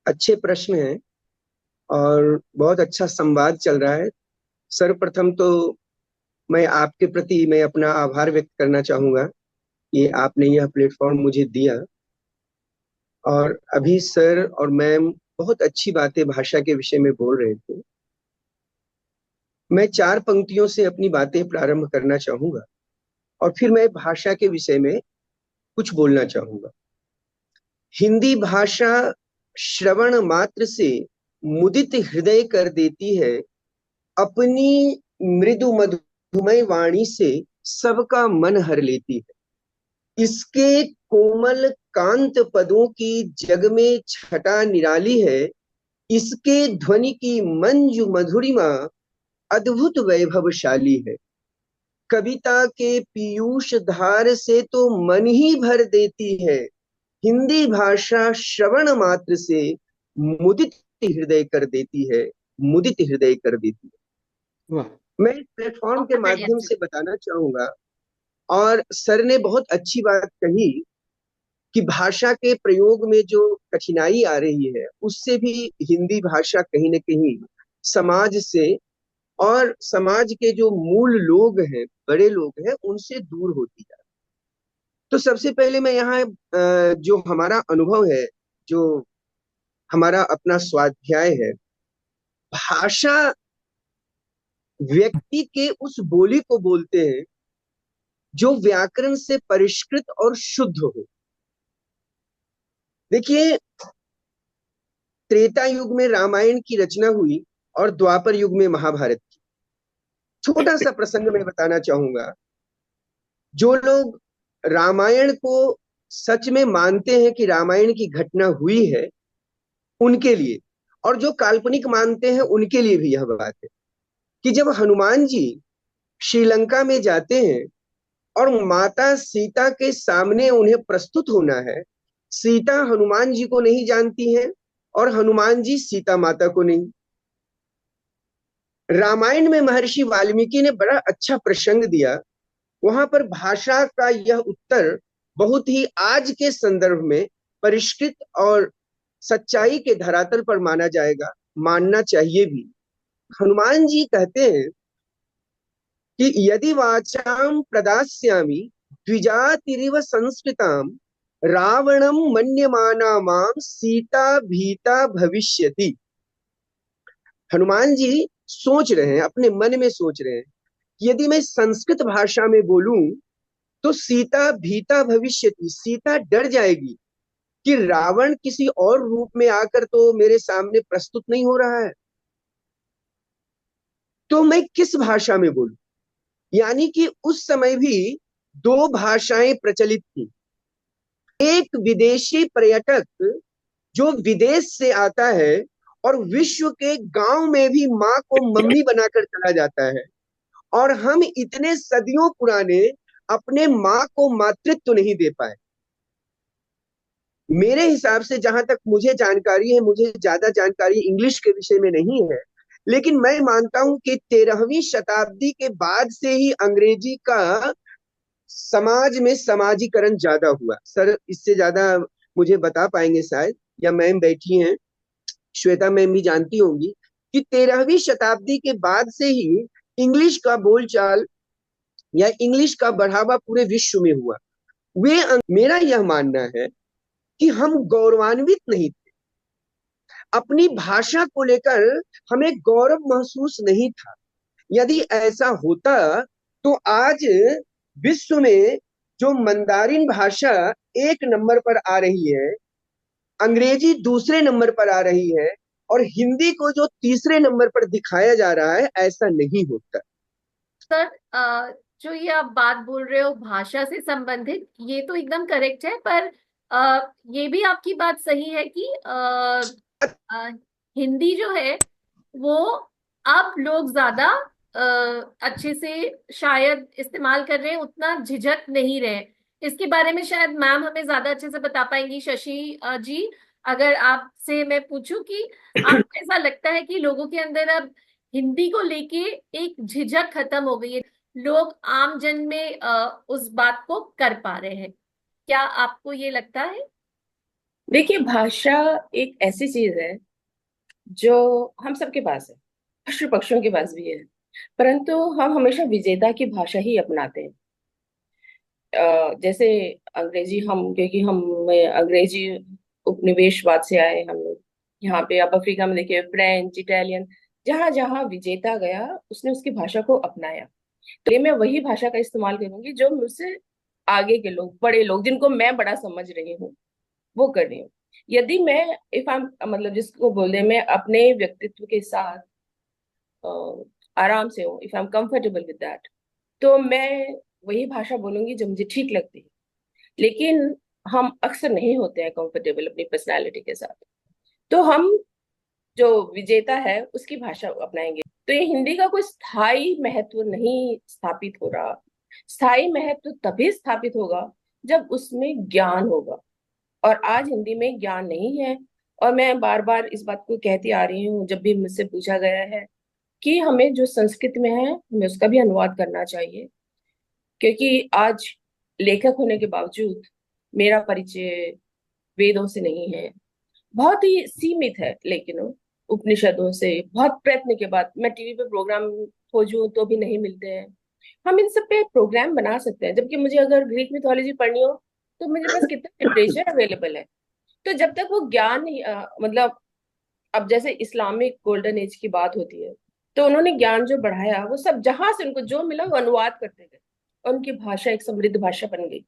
अच्छे प्रश्न हैं और बहुत अच्छा संवाद चल रहा है। सर्वप्रथम तो मैं अपना आभार व्यक्त करना चाहूंगा कि आपने यह प्लेटफॉर्म मुझे दिया। और अभी सर और मैम बहुत अच्छी बातें भाषा के विषय में बोल रहे थे। मैं 4 पंक्तियों से अपनी बातें प्रारंभ करना चाहूंगा और फिर मैं भाषा के विषय में कुछ बोलना चाहूंगा। हिंदी भाषा श्रवण मात्र से मुदित हृदय कर देती है, अपनी मृदु मधुमय वाणी से सबका मन हर लेती है। इसके कोमल कांत पदों की जग में छटा निराली है, इसके ध्वनि की मंजु मधुरिमा अद्भुत वैभवशाली है। कविता के पीयूष धार से तो मन ही भर देती है, हिंदी भाषा श्रवण मात्र से मुदित हृदय कर देती है, मुदित हृदय कर देती है। वाह। मैं इस प्लेटफॉर्म के बहुत बढ़िया माध्यम सर। से बताना चाहूंगा, और सर ने बहुत अच्छी बात कही कि भाषा के प्रयोग में जो कठिनाई आ रही है उससे भी हिंदी भाषा कहीं न कहीं समाज से और समाज के जो मूल लोग हैं, बड़े लोग हैं, उनसे दूर होती है। तो सबसे पहले मैं यहाँ जो हमारा अनुभव है, जो हमारा अपना स्वाध्याय है, भाषा व्यक्ति के उस बोली को बोलते हैं जो व्याकरण से परिष्कृत और शुद्ध हो। देखिए, त्रेता युग में रामायण की रचना हुई और द्वापर युग में महाभारत की। छोटा सा प्रसंग मैं बताना चाहूंगा। जो लोग रामायण को सच में मानते हैं कि रामायण की घटना हुई है, उनके लिए, और जो काल्पनिक मानते हैं उनके लिए भी यह बात है कि जब हनुमान जी श्रीलंका में जाते हैं और माता सीता के सामने उन्हें प्रस्तुत होना है, सीता हनुमान जी को नहीं जानती है और हनुमान जी सीता माता को नहीं। रामायण में महर्षि वाल्मीकि ने बड़ा अच्छा प्रसंग दिया। वहां पर भाषा का यह उत्तर बहुत ही आज के संदर्भ में परिष्कृत और सच्चाई के धरातल पर माना जाएगा, मानना चाहिए भी। हनुमान जी कहते हैं कि यदि वाचाम प्रदास्यामि द्विजातिरिव संस्कृताम रावणम मन्यमाना माम सीता भीता भविष्यति। हनुमान जी सोच रहे हैं, अपने मन में सोच रहे हैं, यदि मैं संस्कृत भाषा में बोलूं तो सीता भीता भविष्यति, सीता डर जाएगी कि रावण किसी और रूप में आकर तो मेरे सामने प्रस्तुत नहीं हो रहा है, तो मैं किस भाषा में बोलूं। यानी कि उस समय भी 2 भाषाएं प्रचलित थी। एक विदेशी पर्यटक जो विदेश से आता है और विश्व के गांव में भी माँ को मम्मी बनाकर चला जाता है, और हम इतने सदियों पुराने अपने माँ को मातृत्व नहीं दे पाए। मेरे हिसाब से, जहां तक मुझे जानकारी है, मुझे ज्यादा जानकारी इंग्लिश के विषय में नहीं है, लेकिन मैं मानता हूं कि 13वीं शताब्दी के बाद से ही अंग्रेजी का समाज में समाजीकरण ज्यादा हुआ। सर इससे ज्यादा मुझे बता पाएंगे शायद, या मैम बैठी हैं, श्वेता मैम भी जानती होंगी कि 13वीं शताब्दी के बाद से ही इंग्लिश का बोलचाल या इंग्लिश का बढ़ावा पूरे विश्व में हुआ। मेरा यह मानना है कि हम गौरवान्वित नहीं थे, अपनी भाषा को लेकर हमें गौरव महसूस नहीं था। यदि ऐसा होता तो आज विश्व में जो मंदारिन भाषा 1 नंबर पर आ रही है, अंग्रेजी दूसरे नंबर पर आ रही है, और हिंदी को जो तीसरे नंबर पर दिखाया जा रहा है, ऐसा नहीं होता। सर जो ये आप बात बोल रहे हो भाषा से संबंधित, ये तो एकदम करेक्ट है, पर ये भी आपकी बात सही है कि हिंदी जो है वो अब लोग ज्यादा अच्छे से शायद इस्तेमाल कर रहे हैं, उतना झिझक नहीं रहे। इसके बारे में शायद मैम हमें ज्यादा अच्छे से बता पाएंगी। शशि जी, अगर आपसे मैं पूछूं कि आपको ऐसा लगता है कि लोगों के अंदर अब हिंदी को लेके एक झिझक खत्म हो गई है, लोग आम जन में उस बात को कर पा रहे हैं, क्या आपको ये लगता है? देखिए, भाषा एक ऐसी चीज है जो हम सबके पास है, पशु पक्षियों के पास भी है, परंतु हम हमेशा विजेता की भाषा ही अपनाते हैं। जैसे अंग्रेजी, हम क्योंकि हम अंग्रेजी उपनिवेशवाद से आए हम लोग, यहाँ पे आप अफ्रीका में देखिए फ्रेंच, इटालियन, जहां जहां विजेता गया उसने उसकी भाषा को अपनाया। तो ये मैं वही भाषा का इस्तेमाल करूंगी जो मुझसे आगे के लोग, बड़े लोग, जिनको मैं बड़ा समझ रही हूँ, वो कर रही हूँ। यदि मैं इफ आई मतलब जिसको बोलते हैं मैं अपने व्यक्तित्व के साथ आराम से हूँ, if I am comfortable with that, तो मैं वही भाषा बोलूंगी जो मुझे ठीक लगती है। लेकिन हम अक्सर नहीं होते हैं कंफर्टेबल अपनी पर्सनालिटी के साथ, तो हम जो विजेता है उसकी भाषा अपनाएंगे। तो ये हिंदी का कोई स्थायी महत्व नहीं स्थापित हो रहा। स्थायी महत्व तभी स्थापित होगा जब उसमें ज्ञान होगा, और आज हिंदी में ज्ञान नहीं है। और मैं बार बार इस बात को कहती आ रही हूँ, जब भी मुझसे पूछा गया है कि हमें जो संस्कृत में है हमें उसका भी अनुवाद करना चाहिए, क्योंकि आज लेखक होने के बावजूद मेरा परिचय वेदों से नहीं है, बहुत ही सीमित है। लेकिन उपनिषदों से बहुत प्रयत्न के बाद मैं टीवी पे प्रोग्राम खोजूं तो भी नहीं मिलते हैं। हम इन सब पे प्रोग्राम बना सकते हैं, जबकि मुझे अगर ग्रीक मिथोलॉजी पढ़नी हो तो मेरे पास कितना लिटरेचर अवेलेबल है। तो जब तक वो ज्ञान नहीं मतलब अब जैसे इस्लामिक गोल्डन एज की बात होती है, तो उन्होंने ज्ञान जो बढ़ाया वो सब जहां से उनको जो मिला वो अनुवाद करते गए, और उनकी भाषा एक समृद्ध भाषा बन गई।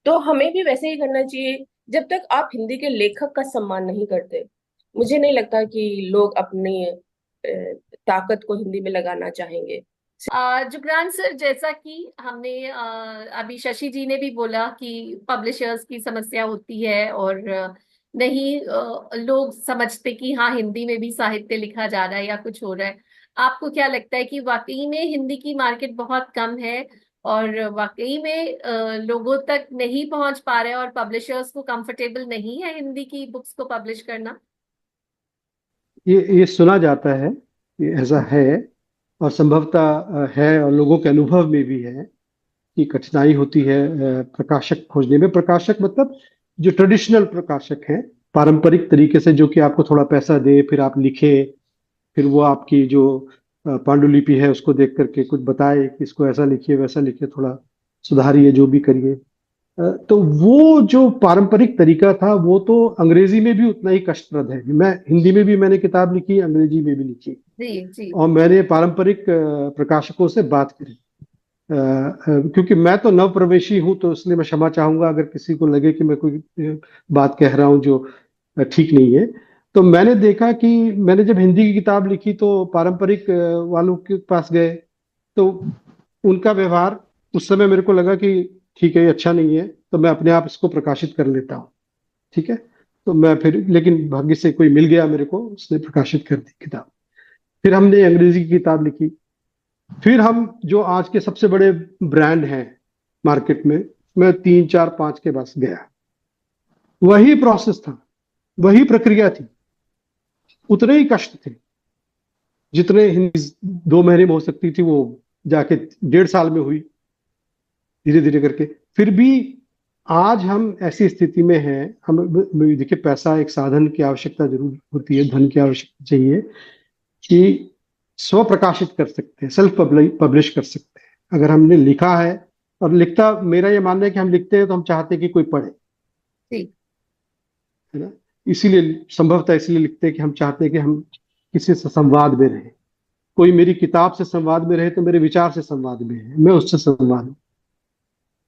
तो हमें भी वैसे ही करना चाहिए। जब तक आप हिंदी के लेखक का सम्मान नहीं करते, मुझे नहीं लगता कि लोग अपनी ताकत को हिंदी में लगाना चाहेंगे। जुगरान सर, जैसा कि हमने अभी शशि जी ने भी बोला कि पब्लिशर्स की समस्या होती है और नहीं लोग समझते कि हाँ हिंदी में भी साहित्य लिखा जा रहा है या कुछ हो रहा है। आपको क्या लगता है कि वाकई में हिंदी की मार्केट बहुत कम है और वाकई में लोगों तक नहीं पहुंच पा रहे हैं और पब्लिशर्स को कंफर्टेबल नहीं है हिंदी की बुक्स को पब्लिश करना? ये सुना जाता है, ये ऐसा है, और संभवतः है, और लोगों के अनुभव में भी है कि कठिनाई होती है प्रकाशक खोजने में। प्रकाशक मतलब जो ट्रेडिशनल प्रकाशक हैं, पारंपरिक तरीके से, जो कि आपको थोड़ा पैसा दे, फिर आप लिखे, फिर वो आपकी जो पांडुलिपि है उसको देख करके कुछ बताए कि इसको ऐसा लिखिए, वैसा लिखिए, थोड़ा सुधारिए, जो भी करिए। तो वो जो पारंपरिक तरीका था वो तो अंग्रेजी में भी उतना ही कष्टप्रद है। मैं हिंदी में भी मैंने किताब लिखी, अंग्रेजी में भी लिखी, जी जी। और मैंने पारंपरिक प्रकाशकों से बात करी। क्योंकि मैं तो नव प्रवेशी हूं, तो इसलिए मैं क्षमा चाहूंगा अगर किसी को लगे कि मैं कोई बात कह रहा हूं जो ठीक नहीं है। तो मैंने देखा कि मैंने जब हिंदी की किताब लिखी तो पारंपरिक वालों के पास गए, तो उनका व्यवहार उस समय मेरे को लगा कि ठीक है, ये अच्छा नहीं है, तो मैं अपने आप इसको प्रकाशित कर लेता हूँ। ठीक है, तो मैं फिर, लेकिन भाग्य से कोई मिल गया मेरे को, उसने प्रकाशित कर दी किताब। फिर हमने अंग्रेजी की किताब लिखी। फिर हम जो आज के सबसे बड़े ब्रांड हैं मार्केट में, मैं 3 4 5 के पास गया, वही प्रोसेस था, वही प्रक्रिया थी, उतने ही कष्ट थे। जितने हिंदी 2 महीने में हो सकती थी वो जाके 1.5 साल में हुई, धीरे धीरे करके। फिर भी आज हम ऐसी स्थिति में हैं, हम देखिए पैसा एक साधन की आवश्यकता जरूर होती है, धन की आवश्यकता चाहिए, कि स्व प्रकाशित कर सकते हैं, सेल्फ पब्लिश कर सकते हैं। अगर हमने लिखा है, और लिखता, मेरा ये मानना है कि हम लिखते हैं तो हम चाहते हैं कि कोई पढ़े, जी। है ना। इसीलिए संभवतः इसलिए लिखते हैं कि हम चाहते हैं कि हम किसी से संवाद में रहें। कोई मेरी किताब से संवाद में रहे तो मेरे विचार से संवाद में है, मैं उससे संवाद हूं।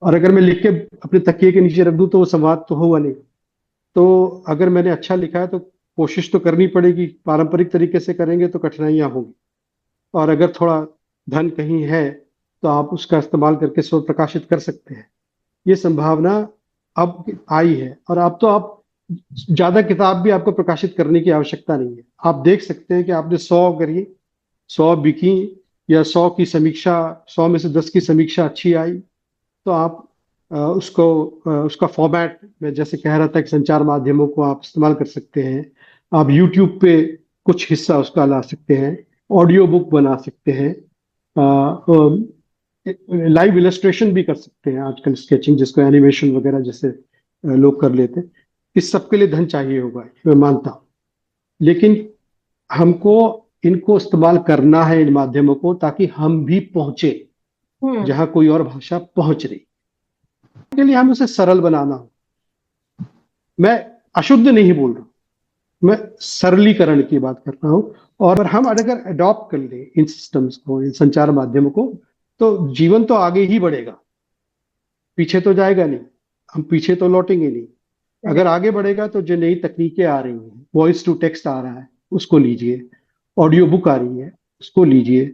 और अगर मैं लिख के अपने तकिए के नीचे रख दूं तो वो संवाद तो होगा नहीं। तो अगर मैंने अच्छा लिखा है तो कोशिश तो करनी पड़ेगी, पारंपरिक तरीके से करेंगे तो कठिनाइयां होंगी। और अगर थोड़ा धन कहीं है तो आप उसका इस्तेमाल करके स्व प्रकाशित कर सकते हैं। ये संभावना अब आई है। और अब तो आप ज्यादा किताब भी आपको प्रकाशित करने की आवश्यकता नहीं है। आप देख सकते हैं कि आपने 100 करिए, 100 बिकी, या 100 की समीक्षा, 100 में से 10 की समीक्षा अच्छी आई, तो आप उसका फॉर्मेट, मैं जैसे कह रहा था कि संचार माध्यमों को आप इस्तेमाल कर सकते हैं। आप यूट्यूब पे कुछ हिस्सा उसका ला सकते हैं, ऑडियो बुक बना सकते हैं, लाइव इलस्ट्रेशन भी कर सकते हैं, आजकल स्केचिंग जिसको एनिमेशन वगैरह जैसे लोग कर लेते हैं। इस सब के लिए धन चाहिए होगा, मैं मानता हूँ। लेकिन हमको इनको इस्तेमाल करना है, इन माध्यमों को, ताकि हम भी पहुंचे जहां कोई और भाषा पहुंच रही। के लिए हमें उसे सरल बनाना हो। मैं अशुद्ध नहीं बोल रहा हूं, मैं सरलीकरण की बात कर रहा हूं। और हम अगर अडॉप्ट कर ले इन सिस्टम्स को, इन संचार माध्यमों को, तो जीवन तो आगे ही बढ़ेगा, पीछे तो जाएगा नहीं। हम पीछे तो लौटेंगे नहीं। अगर आगे बढ़ेगा तो जो नई तकनीकें आ रही हैं, वॉइस टू टेक्स्ट आ रहा है, उसको लीजिए, ऑडियो बुक आ रही है, उसको लीजिए,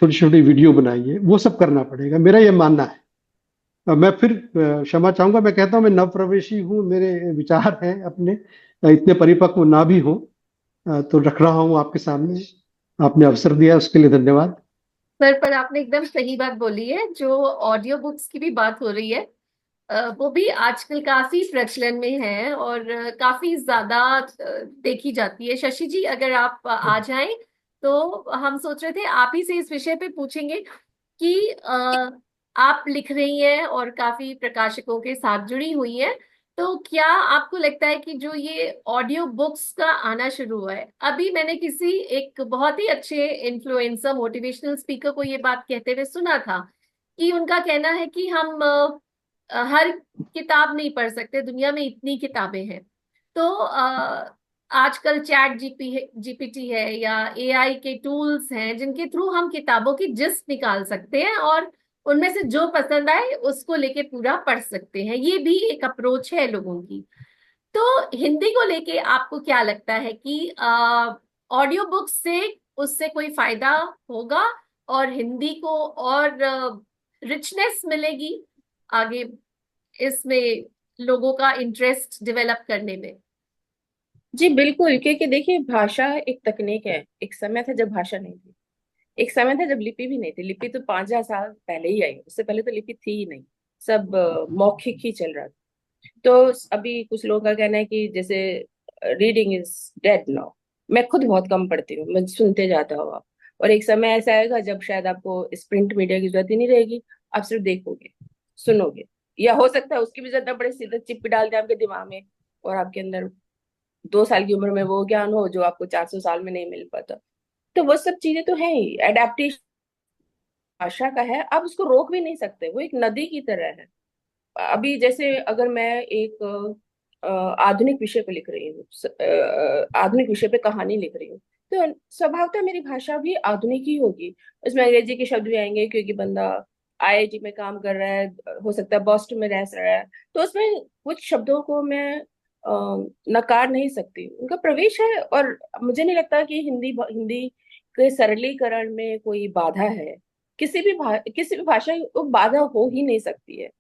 छोटी छोटी वीडियो बनाइए, वो सब करना पड़ेगा, मेरा ये मानना है। मैं फिर क्षमा चाहूंगा, मैं कहता हूं मैं नव प्रवेशी हूँ, मेरे विचार हैं अपने, इतने परिपक्व ना भी हो, तो रख रहा हूं आपके सामने। आपने अवसर दिया, उसके लिए धन्यवाद। सर, पर आपने एकदम सही बात बोली है। जो ऑडियो बुक्स की भी बात हो रही है, वो भी आजकल काफी प्रचलन में है और काफी ज्यादा देखी जाती है। शशि जी, अगर आप आ जाएं तो हम सोच रहे थे आप ही से इस विषय पे पूछेंगे कि आप लिख रही हैं और काफी प्रकाशकों के साथ जुड़ी हुई हैं, तो क्या आपको लगता है कि जो ये ऑडियो बुक्स का आना शुरू हुआ है, अभी मैंने किसी एक बहुत ही अच्छे इन्फ्लुएंसर मोटिवेशनल स्पीकर को ये बात कहते हुए सुना था कि उनका कहना है कि हम हर किताब नहीं पढ़ सकते, दुनिया में इतनी किताबें हैं। तो आजकल चैट जीपीटी है या एआई के टूल्स हैं जिनके थ्रू हम किताबों की जिस्ट निकाल सकते हैं और उनमें से जो पसंद आए उसको लेके पूरा पढ़ सकते हैं। ये भी एक अप्रोच है लोगों की। तो हिंदी को लेके आपको क्या लगता है कि ऑडियो बुक से उससे कोई फायदा होगा और हिंदी को और रिचनेस मिलेगी आगे, इसमें लोगों का इंटरेस्ट डेवलप करने में? जी बिल्कुल, क्योंकि देखिए भाषा एक तकनीक है। एक समय था जब भाषा नहीं थी, एक समय था जब लिपि भी नहीं थी। लिपि तो 5,000 साल पहले ही आई, उससे पहले तो लिपि थी ही नहीं, सब मौखिक ही चल रहा था। तो अभी कुछ लोगों का कहना है कि जैसे रीडिंग इज डेड नाउ। मैं खुद बहुत कम पढ़ती हूँ, मैं सुनते जाता हूँ आप। और एक समय ऐसा आएगा जब शायद आपको इस प्रिंट मीडिया की जरूरत ही नहीं रहेगी, आप सिर्फ देखोगे, सुनोगे, या हो सकता है उसकी भी जरूरत ना पड़े, सीधा चिप डाल दे आपके दिमाग में और आपके अंदर 2 साल की उम्र में वो ज्ञान हो जो आपको 400 साल में नहीं मिल पाता। तो वो सब चीजें तो है ही। एडेप्टेशन भाषा का है, आप उसको रोक भी नहीं सकते, वो एक नदी की तरह है। अभी जैसे अगर मैं एक आधुनिक विषय पे लिख रही हूँ, आधुनिक विषय पे कहानी लिख रही हूँ, तो स्वभावतः मेरी भाषा भी आधुनिक ही होगी। उसमें अंग्रेजी के शब्द भी आएंगे क्योंकि बंदा आईआईटी में काम कर रहा है, हो सकता है बॉस्टन में रह रहा है, तो उसमें कुछ शब्दों को मैं नकार नहीं सकती, उनका प्रवेश है। और मुझे नहीं लगता कि हिंदी हिंदी के सरलीकरण में कोई बाधा है। किसी भी भाषा को बाधा हो ही नहीं सकती है।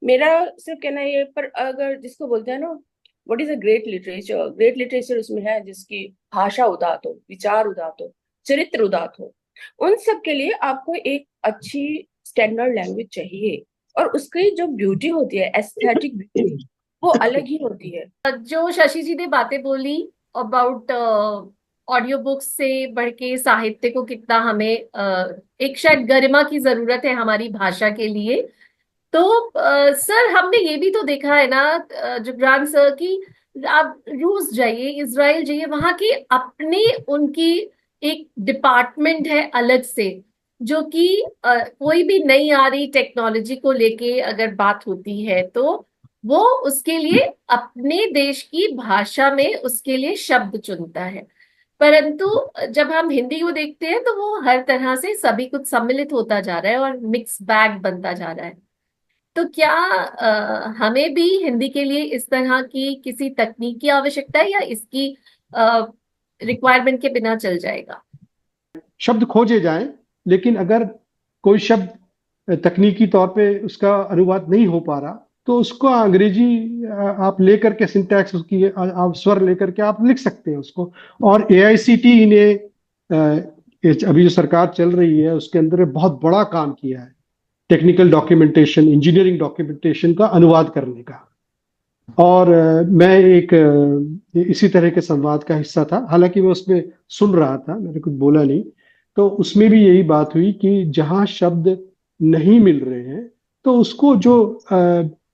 मेरा सिर्फ कहना ये, पर अगर जिसको बोलते हैं ना what is a great literature, great literature उसमें है जिसकी भाषा उदात हो, विचार उदात हो, चरित्र उदात हो। उन सब के लिए आपको एक अच्छी स्टैंडर्ड लैंग्वेज चाहिए, और उसकी जो ब्यूटी होती है, एस्थेटिक ब्यूटी, वो अलग ही होती है। जो शशि जी ने बातें बोली अबाउट ऑडियो बुक्स से बढ़ के साहित्य को कितना हमें एक शायद गरिमा की जरूरत है हमारी भाषा के लिए। तो सर हमने ये भी तो देखा है ना जुबरान सर की आप रूस जाइए, इजराइल जाइए, वहां की अपनी उनकी एक डिपार्टमेंट है अलग से, जो कि कोई भी नई आ रही टेक्नोलॉजी को लेके अगर बात होती है तो वो उसके लिए अपने देश की भाषा में उसके लिए शब्द चुनता है। परंतु जब हम हिंदी को देखते हैं तो वो हर तरह से सभी कुछ सम्मिलित होता जा रहा है और मिक्स बैग बनता जा रहा है। तो क्या हमें भी हिंदी के लिए इस तरह की किसी तकनीक की आवश्यकता है, या इसकी रिक्वायरमेंट के बिना चल जाएगा? शब्द खोजे जाएं, लेकिन अगर कोई शब्द तकनीकी तौर पे उसका अनुवाद नहीं हो पा रहा तो उसको अंग्रेजी आप लेकर के सिंटैक्स उसकी आप स्वर लेकर के आप लिख सकते हैं उसको। और एआईसीटी ने अभी जो सरकार चल रही है उसके अंदर बहुत बड़ा काम किया है, टेक्निकल डॉक्यूमेंटेशन, इंजीनियरिंग डॉक्यूमेंटेशन का अनुवाद करने का। और मैं एक इसी तरह के संवाद का हिस्सा था, हालांकि मैं उसमें सुन रहा था, मैंने कुछ बोला नहीं। तो उसमें भी यही बात हुई कि जहां शब्द नहीं मिल रहे हैं तो उसको जो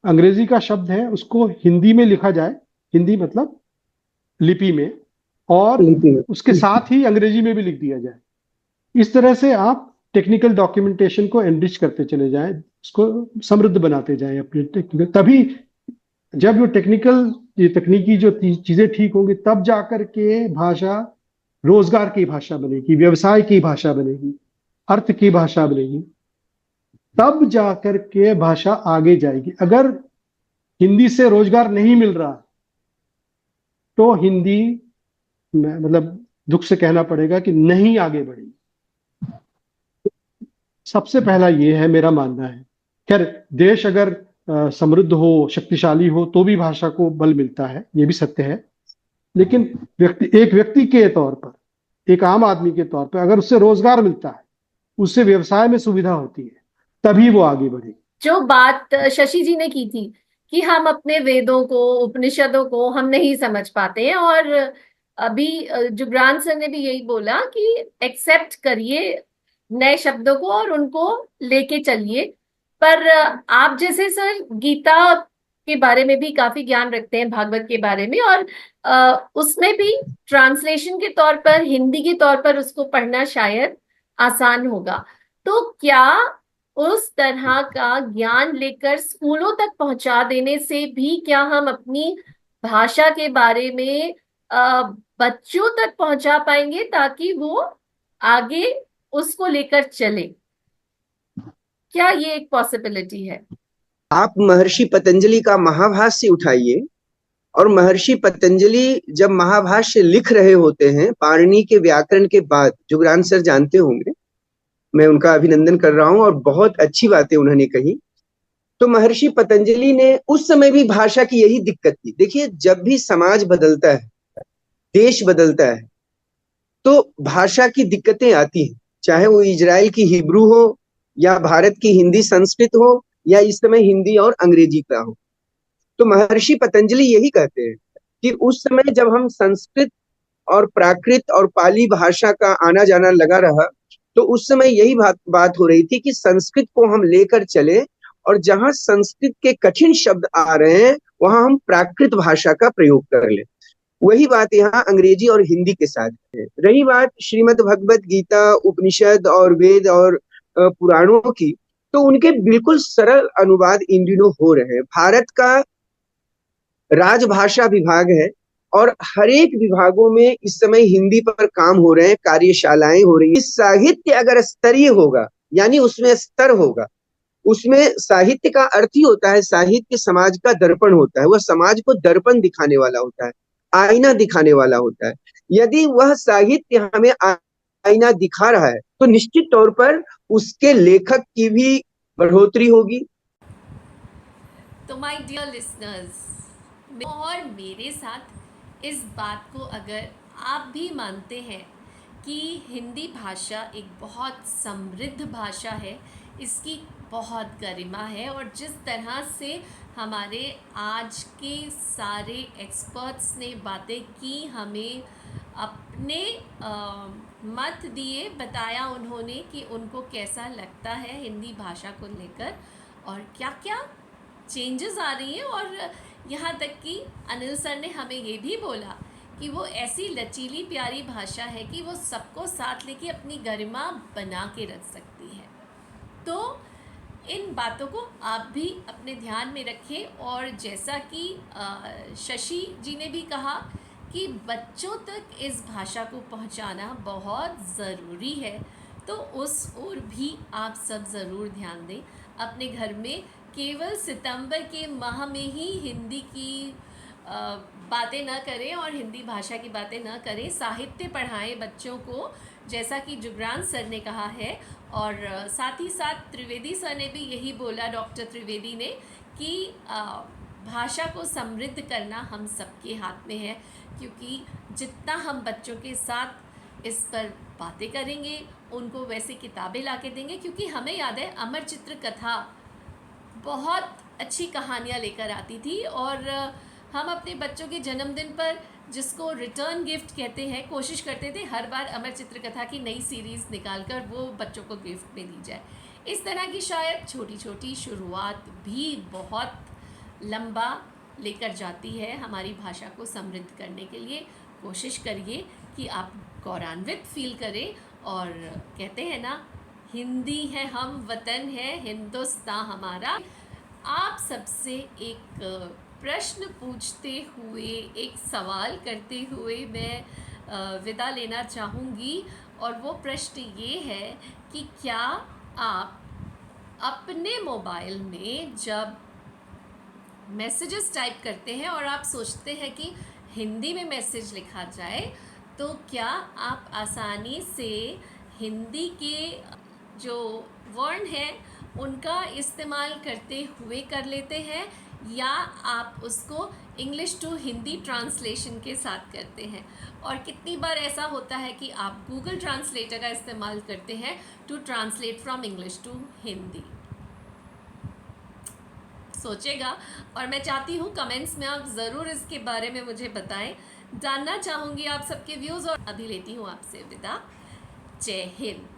अंग्रेजी का शब्द है उसको हिंदी में लिखा जाए, हिंदी मतलब लिपि में, और लिपि में। उसके साथ ही अंग्रेजी में भी लिख दिया जाए। इस तरह से आप टेक्निकल डॉक्यूमेंटेशन को एनरिच करते चले जाएं, उसको समृद्ध बनाते जाएं अपने टेक्निकल। तभी जब ये तकनीकी जो चीजें ठीक होंगी तब जाकर के भाषा रोजगार की भाषा बनेगी, व्यवसाय की भाषा बनेगी, अर्थ की भाषा बनेगी, तब जाकर के भाषा आगे जाएगी। अगर हिंदी से रोजगार नहीं मिल रहा तो हिंदी मतलब दुख से कहना पड़ेगा कि नहीं आगे बढ़ेगी। सबसे पहला ये है, मेरा मानना है। खैर देश अगर समृद्ध हो, शक्तिशाली हो तो भी भाषा को बल मिलता है, ये भी सत्य है। लेकिन एक व्यक्ति के तौर पर, एक आम आदमी के तौर पर अगर उससे रोजगार मिलता है, उससे व्यवसाय में सुविधा होती है, तभी वो आगे बढ़ेगी। जो बात शशि जी ने की थी कि हम अपने वेदों को, उपनिषदों को हम नहीं समझ पाते हैं, और अभी जुबरान सर ने भी यही बोला कि एक्सेप्ट करिए नए शब्दों को और उनको लेके चलिए। पर आप जैसे सर गीता के बारे में भी काफी ज्ञान रखते हैं, भागवत के बारे में, और उसमें भी ट्रांसलेशन के तौर पर, हिंदी के तौर पर उसको पढ़ना शायद आसान होगा। तो क्या उस तरह का ज्ञान लेकर स्कूलों तक पहुंचा देने से भी क्या हम अपनी भाषा के बारे में बच्चों तक पहुंचा पाएंगे, ताकि वो आगे उसको लेकर चले? क्या ये एक पॉसिबिलिटी है? आप महर्षि पतंजलि का महाभाष्य उठाइए, और महर्षि पतंजलि जब महाभाष्य लिख रहे होते हैं पाणिनि के व्याकरण के बाद, जुगरान सर जानते होंगे, मैं उनका अभिनंदन कर रहा हूं और बहुत अच्छी बातें उन्होंने कही। तो महर्षि पतंजलि ने उस समय भी भाषा की यही दिक्कत थी। देखिए, जब भी समाज बदलता है, देश बदलता है, तो भाषा की दिक्कतें आती हैं, चाहे वो इजराइल की हिब्रू हो या भारत की हिंदी संस्कृत हो या इस समय हिंदी और अंग्रेजी का हो। तो महर्षि पतंजलि यही कहते हैं कि उस समय जब हम संस्कृत और प्राकृत और पाली भाषा का आना जाना लगा रहा, तो उस समय यही बात हो रही थी कि संस्कृत को हम लेकर चले, और जहां संस्कृत के कठिन शब्द आ रहे हैं वहां हम प्राकृत भाषा का प्रयोग कर ले। वही बात यहाँ अंग्रेजी और हिंदी के साथ है। रही बात श्रीमद् भगवत गीता, उपनिषद और वेद और पुराणों की, तो उनके बिल्कुल सरल अनुवाद इन दिनों हो रहे हैं। भारत का राजभाषा विभाग है और हर एक विभागों में इस समय हिंदी पर काम हो रहे हैं, कार्यशालाएं हो रही हैं। साहित्य अगर स्तरीय होगा, यानी उसमें स्तर होगा, उसमें साहित्य का अर्थ ही होता है, साहित्य समाज का दर्पण होता है, वह समाज को दर्पण दिखाने वाला होता है, आईना दिखाने वाला होता है। यदि वह साहित्य हमें आईना दिखा रहा है तो निश्चित तौर पर उसके लेखक की भी बढ़ोतरी होगी। तो माय डियर लिसनर्स, और मेरे साथ इस बात को अगर आप भी मानते हैं कि हिंदी भाषा एक बहुत समृद्ध भाषा है, इसकी बहुत गरिमा है, और जिस तरह से हमारे आज के सारे एक्सपर्ट्स ने बातें की, हमें अपने मत दिए, बताया उन्होंने कि उनको कैसा लगता है हिंदी भाषा को लेकर और क्या क्या चेंजेस आ रही हैं। और यहाँ तक कि अनिल सर ने हमें ये भी बोला कि वो ऐसी लचीली प्यारी भाषा है कि वो सबको साथ लेके अपनी गरिमा बना के रख सकती है। तो इन बातों को आप भी अपने ध्यान में रखें। और जैसा कि शशि जी ने भी कहा कि बच्चों तक इस भाषा को पहुंचाना बहुत ज़रूरी है, तो उस ओर भी आप सब ज़रूर ध्यान दें। अपने घर में केवल सितंबर के माह में ही हिंदी की बातें न करें और हिंदी भाषा की बातें न करें, साहित्य पढ़ाएं बच्चों को, जैसा कि जुगरान सर ने कहा है। और साथ ही साथ त्रिवेदी सर ने भी यही बोला, डॉक्टर त्रिवेदी ने, कि भाषा को समृद्ध करना हम सबके हाथ में है, क्योंकि जितना हम बच्चों के साथ इस पर बातें करेंगे, उनको वैसे किताबें ला के देंगे। क्योंकि हमें याद है अमर चित्र कथा बहुत अच्छी कहानियाँ लेकर आती थी, और हम अपने बच्चों के जन्मदिन पर, जिसको रिटर्न गिफ्ट कहते हैं, कोशिश करते थे हर बार अमर चित्रकथा की नई सीरीज़ निकालकर वो बच्चों को गिफ्ट में दी जाए। इस तरह की शायद छोटी छोटी शुरुआत भी बहुत लंबा लेकर जाती है हमारी भाषा को समृद्ध करने के लिए। कोशिश करिए कि आप गौरवान्वित फील करें, और कहते हैं ना, हिंदी है हम, वतन है हिंदुस्तान हमारा। आप सबसे एक प्रश्न पूछते हुए, एक सवाल करते हुए मैं विदा लेना चाहूँगी, और वो प्रश्न ये है कि क्या आप अपने मोबाइल में जब मैसेजेस टाइप करते हैं और आप सोचते हैं कि हिंदी में मैसेज लिखा जाए, तो क्या आप आसानी से हिंदी के जो वर्ण हैं उनका इस्तेमाल करते हुए कर लेते हैं, या आप उसको इंग्लिश टू हिंदी ट्रांसलेशन के साथ करते हैं? और कितनी बार ऐसा होता है कि आप गूगल ट्रांसलेटर का इस्तेमाल करते हैं to translate from English to Hindi? सोचेगा, और मैं चाहती हूँ कमेंट्स में आप ज़रूर इसके बारे में मुझे बताएं। जानना चाहूँगी आप सबके व्यूज़, और अभी लेती हूँ आपसे विदा। जय हिंद।